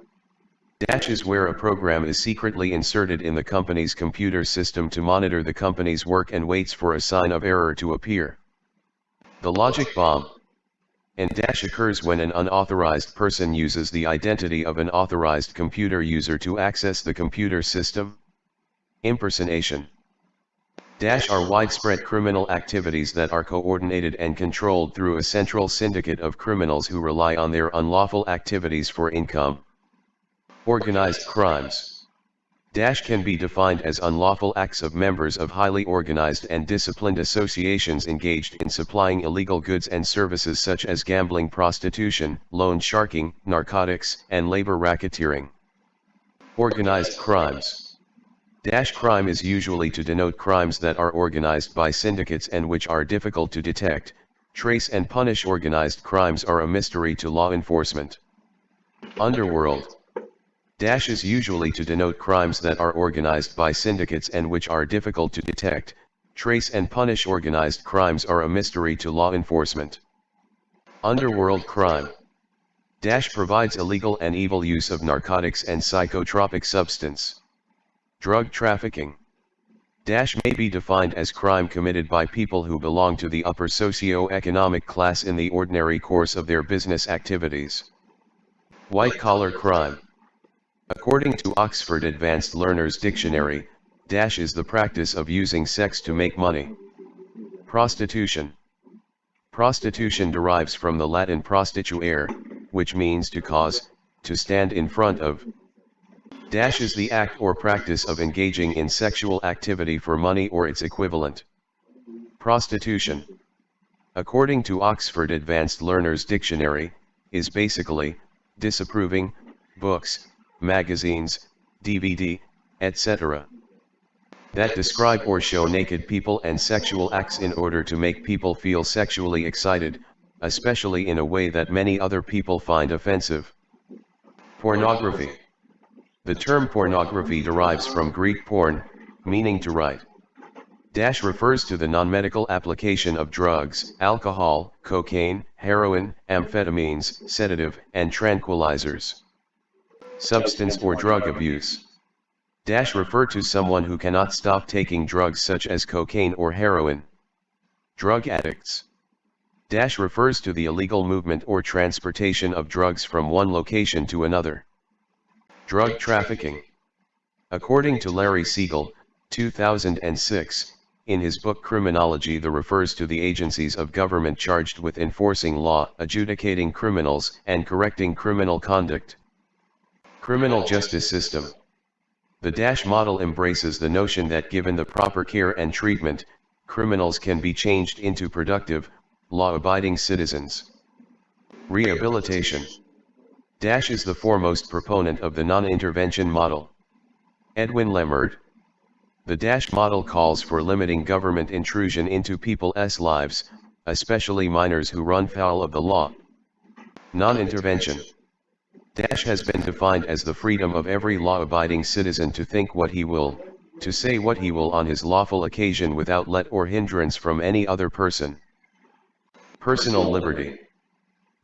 Is where a program is secretly inserted in the company's computer system to monitor the company's work and waits for a sign of error to appear. The logic bomb. And occurs when an unauthorized person uses the identity of an authorized computer user to access the computer system. Impersonation. Are widespread criminal activities that are coordinated and controlled through a central syndicate of criminals who rely on their unlawful activities for income. Organized crimes. Can be defined as unlawful acts of members of highly organized and disciplined associations engaged in supplying illegal goods and services such as gambling, prostitution, loan sharking, narcotics, and labor racketeering. Organized crimes. Crime is usually to denote crimes that are organized by syndicates and which are difficult to detect, trace and punish. Organized crimes are a mystery to law enforcement. Underworld. Is usually to denote crimes that are organized by syndicates and which are difficult to detect, trace and punish. Organized crimes are a mystery to law enforcement. Underworld crime. Provides illegal and evil use of narcotics and psychotropic substance. Drug trafficking. May be defined as crime committed by people who belong to the upper socio-economic class in the ordinary course of their business activities. White-collar crime. According to Oxford Advanced Learners Dictionary, is the practice of using sex to make money. Prostitution. Prostitution derives from the Latin prostituere, which means to cause, to stand in front of. Dash is the act or practice of engaging in sexual activity for money or its equivalent. Prostitution, according to Oxford Advanced Learners Dictionary, is basically disapproving books, magazines, DVD, etc. that describe or show naked people and sexual acts in order to make people feel sexually excited, especially in a way that many other people find offensive. Pornography. The term pornography derives from Greek porn, meaning to write. Dash refers to the non-medical application of drugs, alcohol, cocaine, heroin, amphetamines, sedative, and tranquilizers. Substance or drug abuse. Dash refer to someone who cannot stop taking drugs such as cocaine or heroin. Drug addicts. Dash refers to the illegal movement or transportation of drugs from one location to another. Drug trafficking. According to Larry Siegel, 2006, in his book Criminology, the refers to the agencies of government charged with enforcing law, adjudicating criminals, and correcting criminal conduct. Criminal justice system. The Dash model embraces the notion that given the proper care and treatment, criminals can be changed into productive, law-abiding citizens. Rehabilitation. Dash is the foremost proponent of the non-intervention model. Edwin Lemerd. The Dash model calls for limiting government intrusion into people's lives, especially minors who run foul of the law. Non-intervention. Dash has been defined as the freedom of every law-abiding citizen to think what he will, to say what he will on his lawful occasion without let or hindrance from any other person. Personal liberty.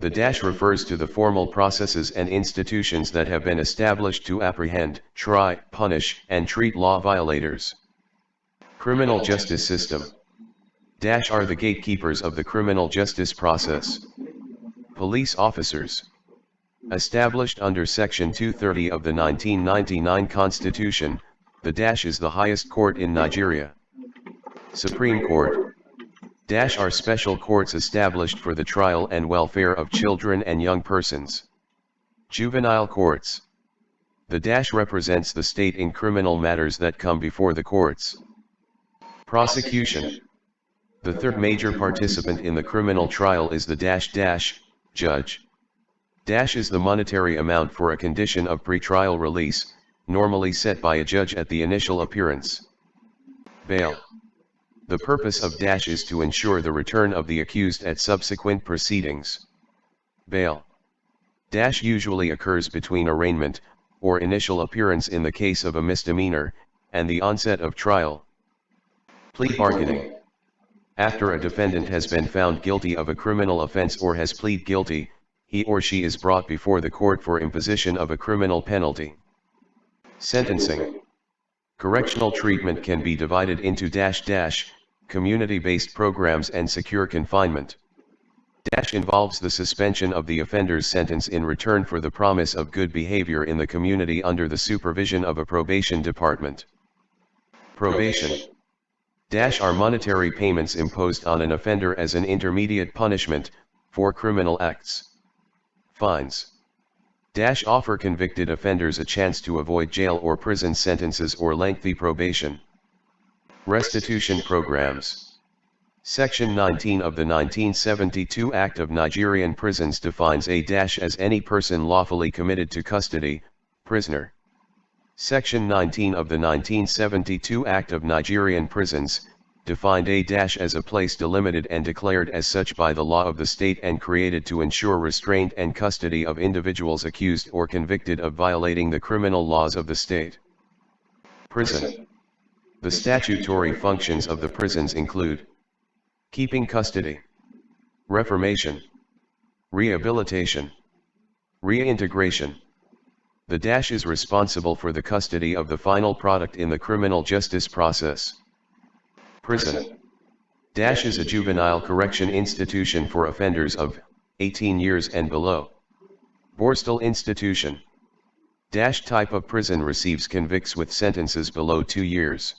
The Dash refers to the formal processes and institutions that have been established to apprehend, try, punish, and treat law violators. Criminal justice system. Dash are the gatekeepers of the criminal justice process. Police officers. Established under Section 230 of the 1999 Constitution, the Dash is the highest court in Nigeria. Supreme Court. Dash are special courts established for the trial and welfare of children and young persons. Juvenile courts. The Dash represents the state in criminal matters that come before the courts. Prosecution. The third major participant in the criminal trial is the judge. Dash is the monetary amount for a condition of pretrial release, normally set by a judge at the initial appearance. Bail. The purpose of Dash is to ensure the return of the accused at subsequent proceedings. Bail. Dash usually occurs between arraignment, or initial appearance in the case of a misdemeanor, and the onset of trial. Plea bargaining. After a defendant has been found guilty of a criminal offense or has plead guilty, he or she is brought before the court for imposition of a criminal penalty. Sentencing. Correctional treatment can be divided into community-based programs and secure confinement. Dash involves the suspension of the offender's sentence in return for the promise of good behavior in the community under the supervision of a probation department. Probation. Dash are monetary payments imposed on an offender as an intermediate punishment for criminal acts. Fines. Dash offer convicted offenders a chance to avoid jail or prison sentences or lengthy probation. Restitution programs. Section 19 of the 1972 Act of Nigerian Prisons defines a dash as any person lawfully committed to custody, prisoner. Section 19 of the 1972 Act of Nigerian Prisons defined a dash as a place delimited and declared as such by the law of the state and created to ensure restraint and custody of individuals accused or convicted of violating the criminal laws of the state. Prison. The statutory functions of the prisons include keeping custody, reformation, rehabilitation, reintegration. The dash is responsible for the custody of the final product in the criminal justice process. Prison. Dash is a juvenile correction institution for offenders of 18 years and below. Borstal institution. Dash type of prison receives convicts with sentences below 2 years.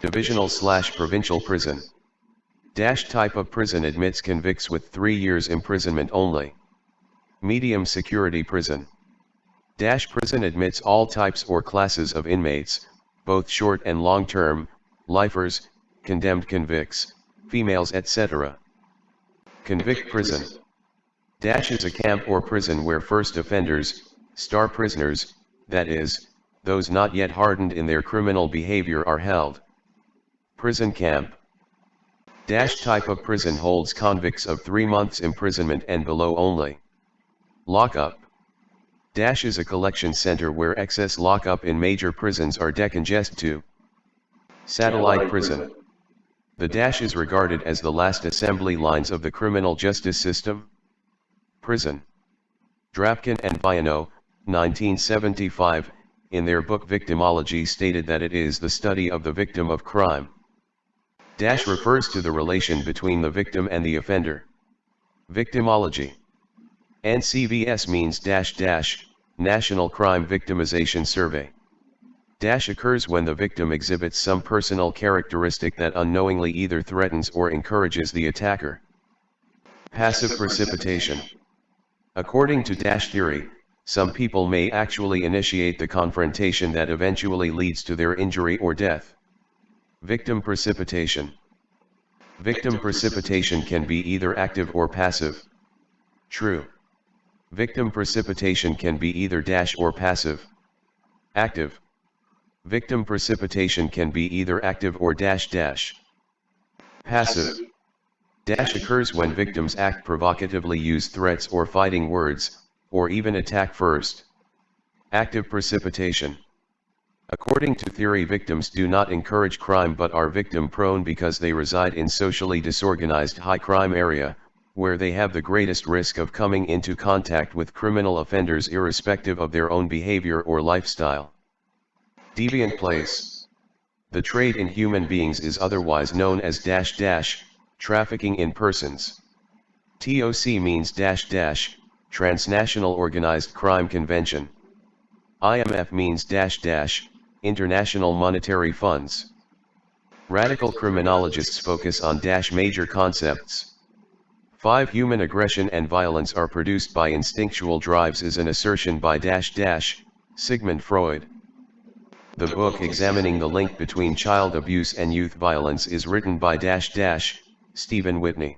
Divisional/provincial prison. Dash type of prison admits convicts with 3 years imprisonment only. Medium security prison. Dash prison admits all types or classes of inmates, both short and long term, lifers, condemned convicts, females etc. Convict prison. Dash is a camp or prison where first offenders, star prisoners, that is, those not yet hardened in their criminal behavior are held. Prison camp. Dash type of prison holds convicts of 3 months imprisonment and below only. Lockup. Dash is a collection center where excess lockup in major prisons are decongested to. Satellite prison. The Dash is regarded as the last assembly lines of the criminal justice system. Prison. Drapkin and Biano, 1975, in their book Victimology stated that it is the study of the victim of crime. Dash refers to the relation between the victim and the offender. Victimology. NCVS means dash dash, National Crime Victimization Survey. Dash occurs when the victim exhibits some personal characteristic that unknowingly either threatens or encourages the attacker. Passive precipitation. According to Dash theory, some people may actually initiate the confrontation that eventually leads to their injury or death. Victim precipitation. Victim precipitation can be either active or passive. True. Victim precipitation can be either dash or passive. Active. Victim precipitation can be either active or dash dash. Passive. Dash occurs when victims act provocatively, use threats or fighting words, or even attack first. Active precipitation. According to theory, victims do not encourage crime but are victim prone because they reside in socially disorganized high crime area, where they have the greatest risk of coming into contact with criminal offenders irrespective of their own behavior or lifestyle. Deviant place. The trade in human beings is otherwise known as dash dash, trafficking in persons. TOC means dash dash, Transnational Organized Crime Convention. IMF means dash dash, International Monetary Funds. Radical criminologists focus on dash major concepts. 5 Human aggression and violence are produced by instinctual drives is an assertion by dash dash, Sigmund Freud. The book examining the link between child abuse and youth violence is written by dash dash, Stephen Whitney.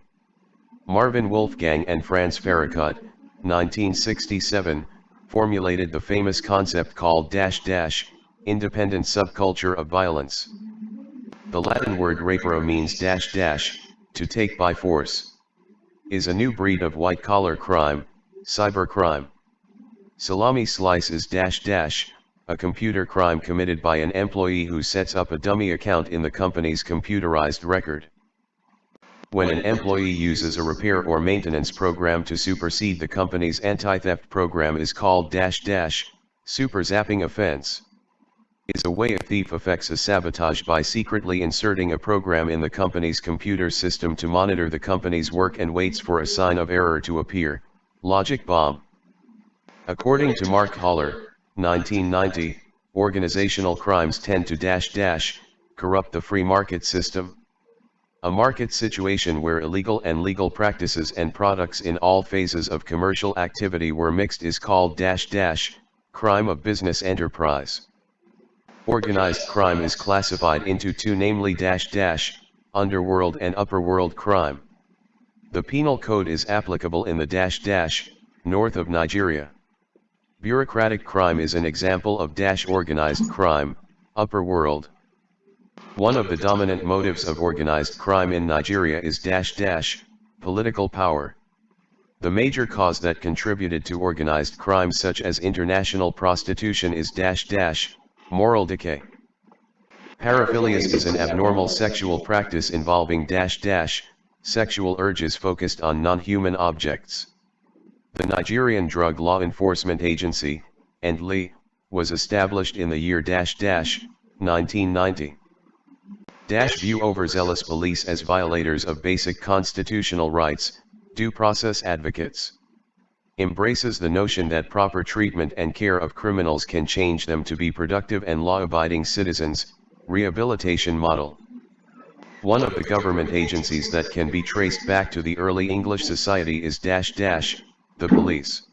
Marvin Wolfgang and Franz Farragut, 1967, formulated the famous concept called dash dash, independent subculture of violence. The Latin word rapero means dash dash, to take by force. Is a new breed of white-collar crime, cybercrime. Salami slice is dash dash, a computer crime committed by an employee who sets up a dummy account in the company's computerized record. When an employee uses a repair or maintenance program to supersede the company's anti-theft program is called dash dash, super zapping offense. Is a way a thief effects a sabotage by secretly inserting a program in the company's computer system to monitor the company's work and waits for a sign of error to appear, logic bomb. According to Mark Haller, 1990, organizational crimes tend to dash dash, corrupt the free market system. A market situation where illegal and legal practices and products in all phases of commercial activity were mixed is called dash dash, crime of business enterprise. Organized crime is classified into 2, namely dash dash, underworld and upperworld crime. The penal code is applicable in the dash dash, north of Nigeria. Bureaucratic crime is an example of dash organized crime, upperworld. One of the dominant motives of organized crime in Nigeria is dash dash, political power. The major cause that contributed to organized crime such as international prostitution is dash dash, moral decay. Paraphilia is an abnormal sexual practice involving dash dash, sexual urges focused on non-human objects. The Nigerian Drug Law Enforcement Agency, NDLEA, was established in the year dash dash, 1990. Dash view overzealous police as violators of basic constitutional rights, due process advocates. Embraces the notion that proper treatment and care of criminals can change them to be productive and law-abiding citizens, rehabilitation model. One of the government agencies that can be traced back to the early English society is the police.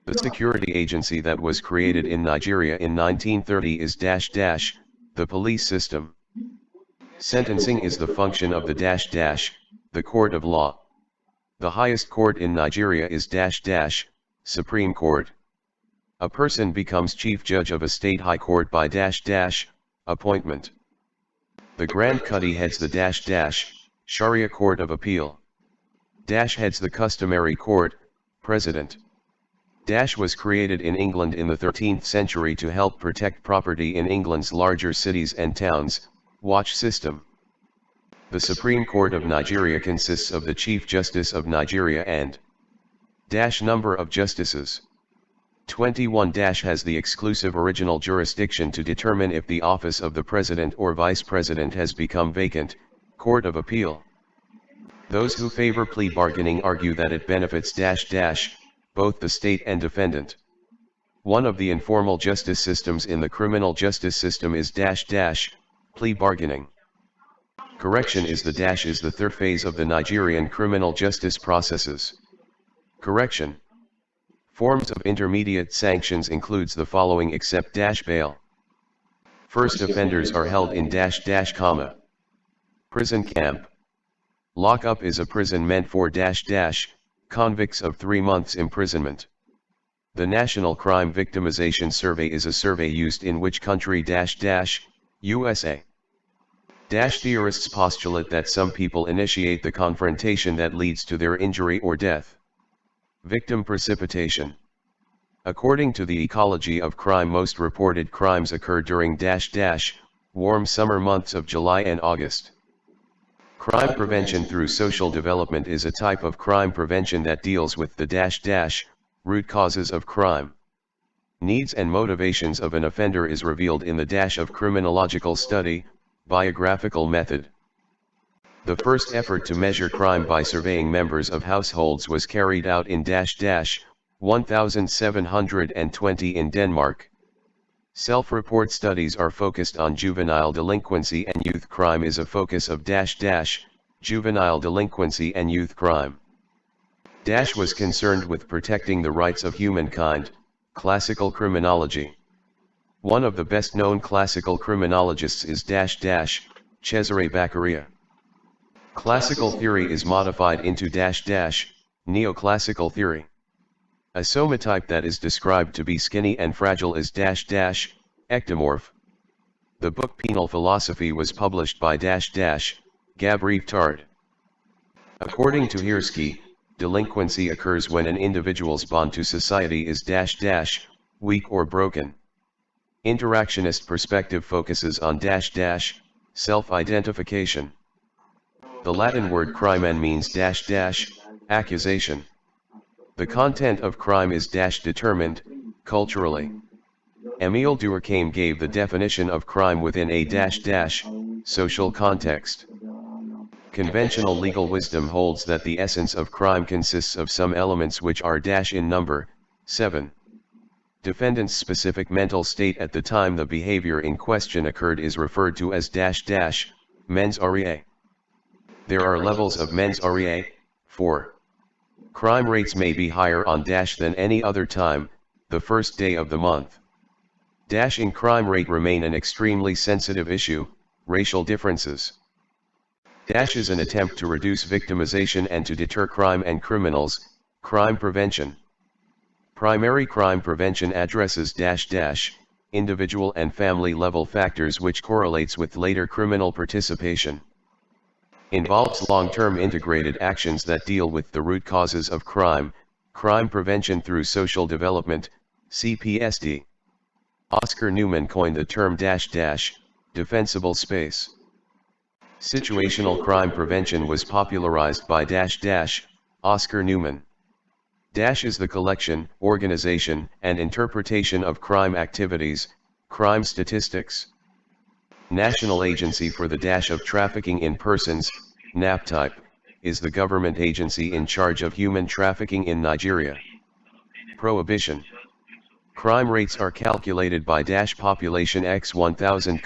The security agency that was created in Nigeria in 1930 is the police system. Sentencing is the function of the court of law. The highest court in Nigeria is Supreme Court. A person becomes chief judge of a state high court by appointment. The Grand Qadi heads the Sharia Court of Appeal. Heads the customary court, president. Was created in England in the 13th century to help protect property in England's larger cities and towns, watch system. The Supreme Court of Nigeria consists of the Chief Justice of Nigeria and number of justices. 21 has the exclusive original jurisdiction to determine if the office of the president or vice president has become vacant, Court of Appeal. Those who favor plea bargaining argue that it benefits both the state and defendant. One of the informal justice systems in the criminal justice system is plea bargaining. Correction is the third phase of the Nigerian criminal justice processes. Correction. Forms of intermediate sanctions includes the following except bail. First offenders are held in prison camp. Lockup is a prison meant for convicts of 3 months imprisonment. The National Crime Victimization Survey is a survey used in which country USA. Theorists postulate that some people initiate the confrontation that leads to their injury or death. Victim precipitation. According to the ecology of crime, most reported crimes occur during warm summer months of July and August. Crime prevention through social development is a type of crime prevention that deals with the root causes of crime. Needs and motivations of an offender is revealed in the of criminological study, biographical method. The first effort to measure crime by surveying members of households was carried out in 1720 in Denmark. Self-report studies are focused on juvenile delinquency, and youth crime is a focus of juvenile delinquency and youth crime. Was concerned with protecting the rights of humankind, classical criminology. One of the best-known classical criminologists is Cesare Beccaria. Classical theory is modified into neoclassical theory. A somatype that is described to be skinny and fragile is ectomorph. The book Penal Philosophy was published by Gabriel Tard. According to Hirschi, delinquency occurs when an individual's bond to society is weak or broken. Interactionist perspective focuses on self-identification. The Latin word crimen means accusation. The content of crime is determined, culturally. Émile Durkheim gave the definition of crime within a social context. Conventional legal wisdom holds that the essence of crime consists of some elements which are in number, 7. Defendant's specific mental state at the time the behavior in question occurred is referred to as mens rea. There are levels of mens rea, 4. Crime rates may be higher on than any other time, the first day of the month. In crime rate remain an extremely sensitive issue, racial differences. Is an attempt to reduce victimization and to deter crime and criminals, crime prevention. Primary crime prevention addresses individual and family level factors which correlates with later criminal participation. Involves long-term integrated actions that deal with the root causes of crime, crime prevention through social development, CPSD. Oscar Newman coined the term defensible space. Situational crime prevention was popularized by Oscar Newman. Is the collection, organization, and interpretation of crime activities, crime statistics. National Agency for the of Trafficking in Persons, NAPTYPE, is the government agency in charge of human trafficking in Nigeria. Prohibition. Crime rates are calculated by population x 1000,000.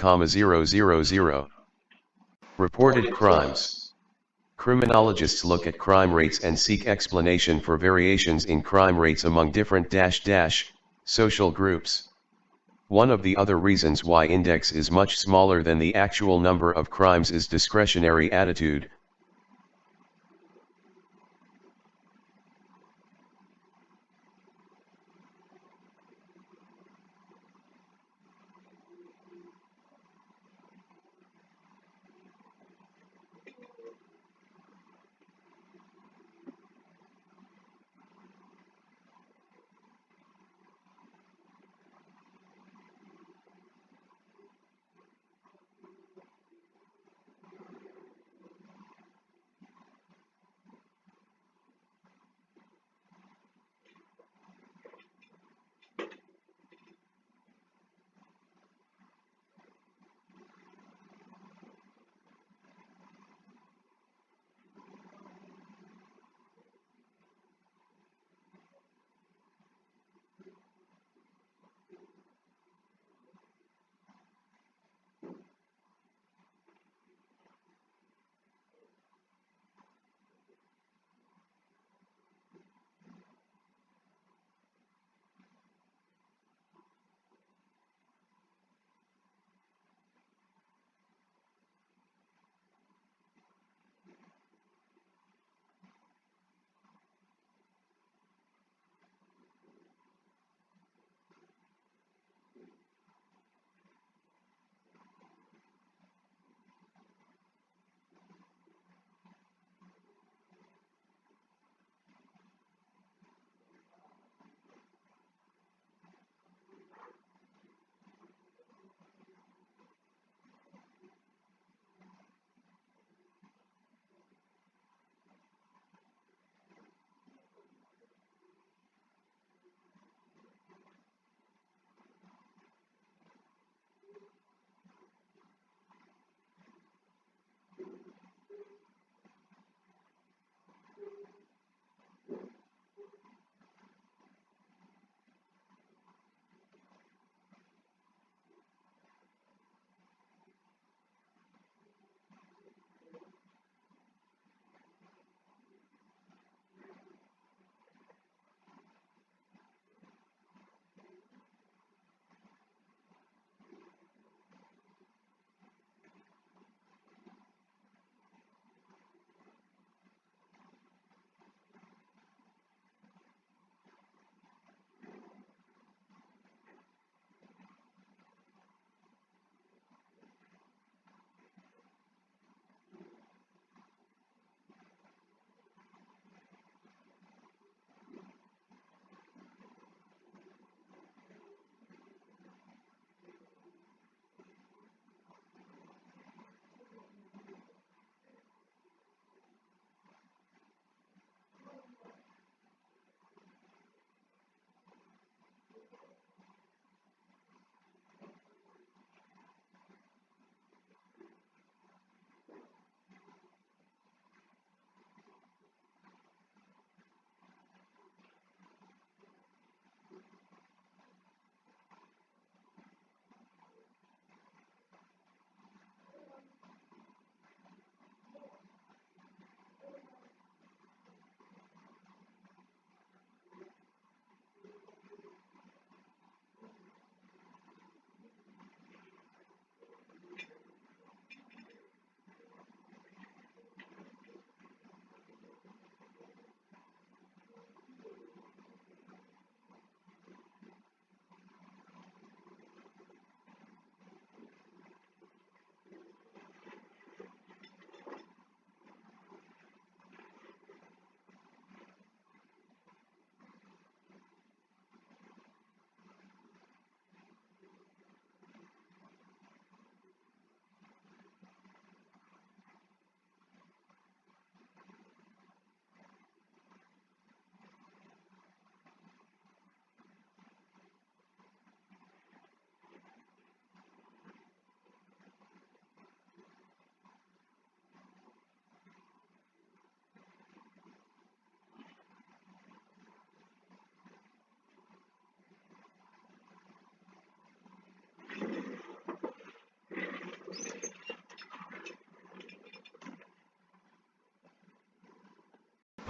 Reported crimes. Criminologists look at crime rates and seek explanation for variations in crime rates among different social groups. One of the other reasons why index is much smaller than the actual number of crimes is discretionary attitude.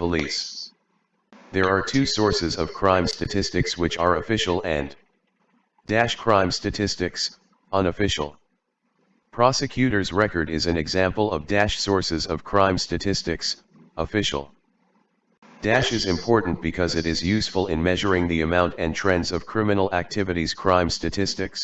police. There are two sources of crime statistics which are official and crime statistics, unofficial. Prosecutor's record is an example of sources of crime statistics, official. Is important because it is useful in measuring the amount and trends of criminal activities. Crime statistics.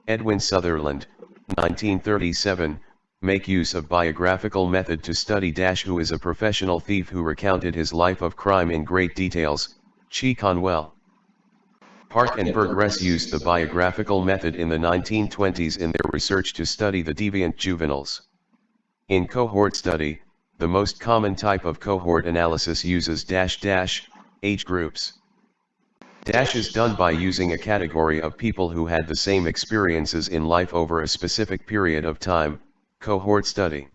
Edwin Sutherland, 1937, make use of biographical method to study who is a professional thief who recounted his life of crime in great details. Chi Conwell. Park and Burgess used the biographical method in the 1920s in their research to study the deviant juveniles. In cohort study, the most common type of cohort analysis uses age groups. Is done by using a category of people who had the same experiences in life over a specific period of time, cohort study.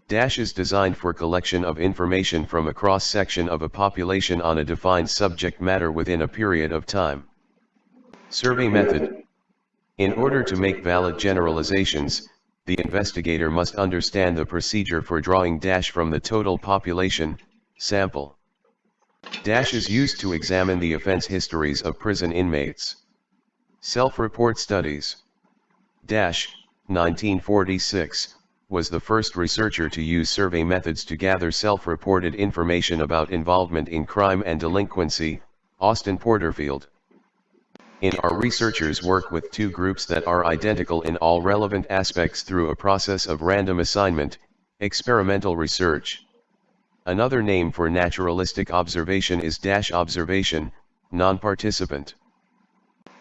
Is designed for collection of information from a cross-section of a population on a defined subject matter within a period of time. Survey method. In order to make valid generalizations, the investigator must understand the procedure for drawing from the total population, sample. Is used to examine the offense histories of prison inmates. Self-report studies. 1946, was the first researcher to use survey methods to gather self-reported information about involvement in crime and delinquency, Austin Porterfield. Our researchers work with two groups that are identical in all relevant aspects through a process of random assignment, experimental research. Another name for naturalistic observation is observation, non-participant.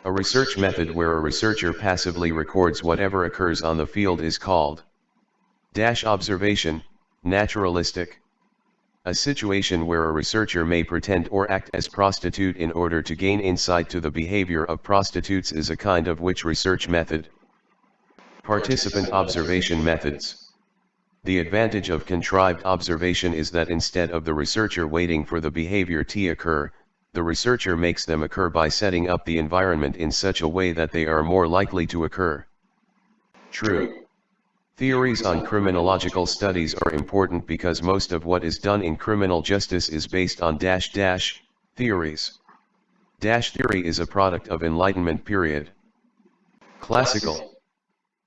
A research method where a researcher passively records whatever occurs on the field is called observation, naturalistic. A situation where a researcher may pretend or act as prostitute in order to gain insight to the behavior of prostitutes is a kind of which research method. Participant observation methods. The advantage of contrived observation is that instead of the researcher waiting for the behavior to occur, the researcher makes them occur by setting up the environment in such a way that they are more likely to occur. True. Theories on criminological studies are important because most of what is done in criminal justice is based on theories. Theory is a product of Enlightenment period. Classical.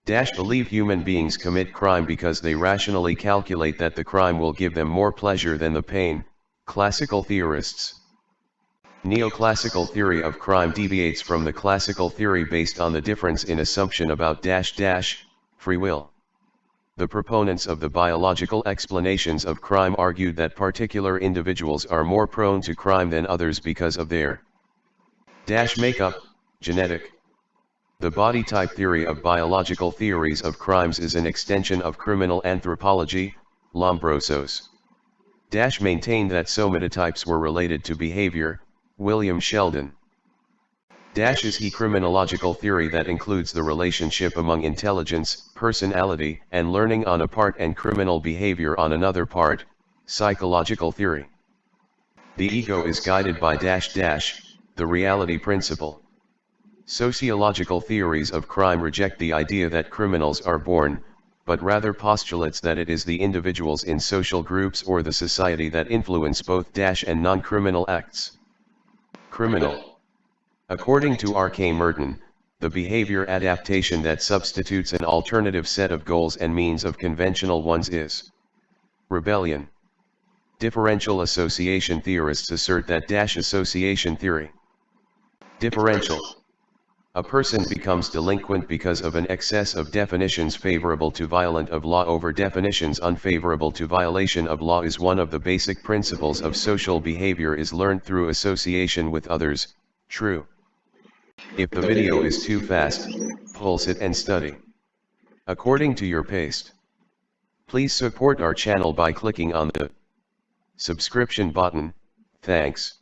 Believe human beings commit crime because they rationally calculate that the crime will give them more pleasure than the pain, classical theorists. Neoclassical theory of crime deviates from the classical theory based on the difference in assumption about free will. The proponents of the biological explanations of crime argued that particular individuals are more prone to crime than others because of their makeup, genetic. The body type theory of biological theories of crimes is an extension of criminal anthropology, Lombroso's. Maintained that somatotypes were related to behavior, William Sheldon. Is he criminological theory that includes the relationship among intelligence, personality, and learning on a part and criminal behavior on another part, psychological theory. The ego is guided by the reality principle. Sociological theories of crime reject the idea that criminals are born, but rather postulates that it is the individuals in social groups or the society that influence both and non-criminal acts. Criminal. According to R.K. Merton, the behavior adaptation that substitutes an alternative set of goals and means of conventional ones is rebellion. Differential association theorists assert that association theory. Differential. A person becomes delinquent because of an excess of definitions favorable to violation of law over definitions unfavorable to violation of law is one of the basic principles of social behavior is learned through association with others, true. If the video is too fast, pause it and study. According to your pace. Please support our channel by clicking on the subscription button, thanks.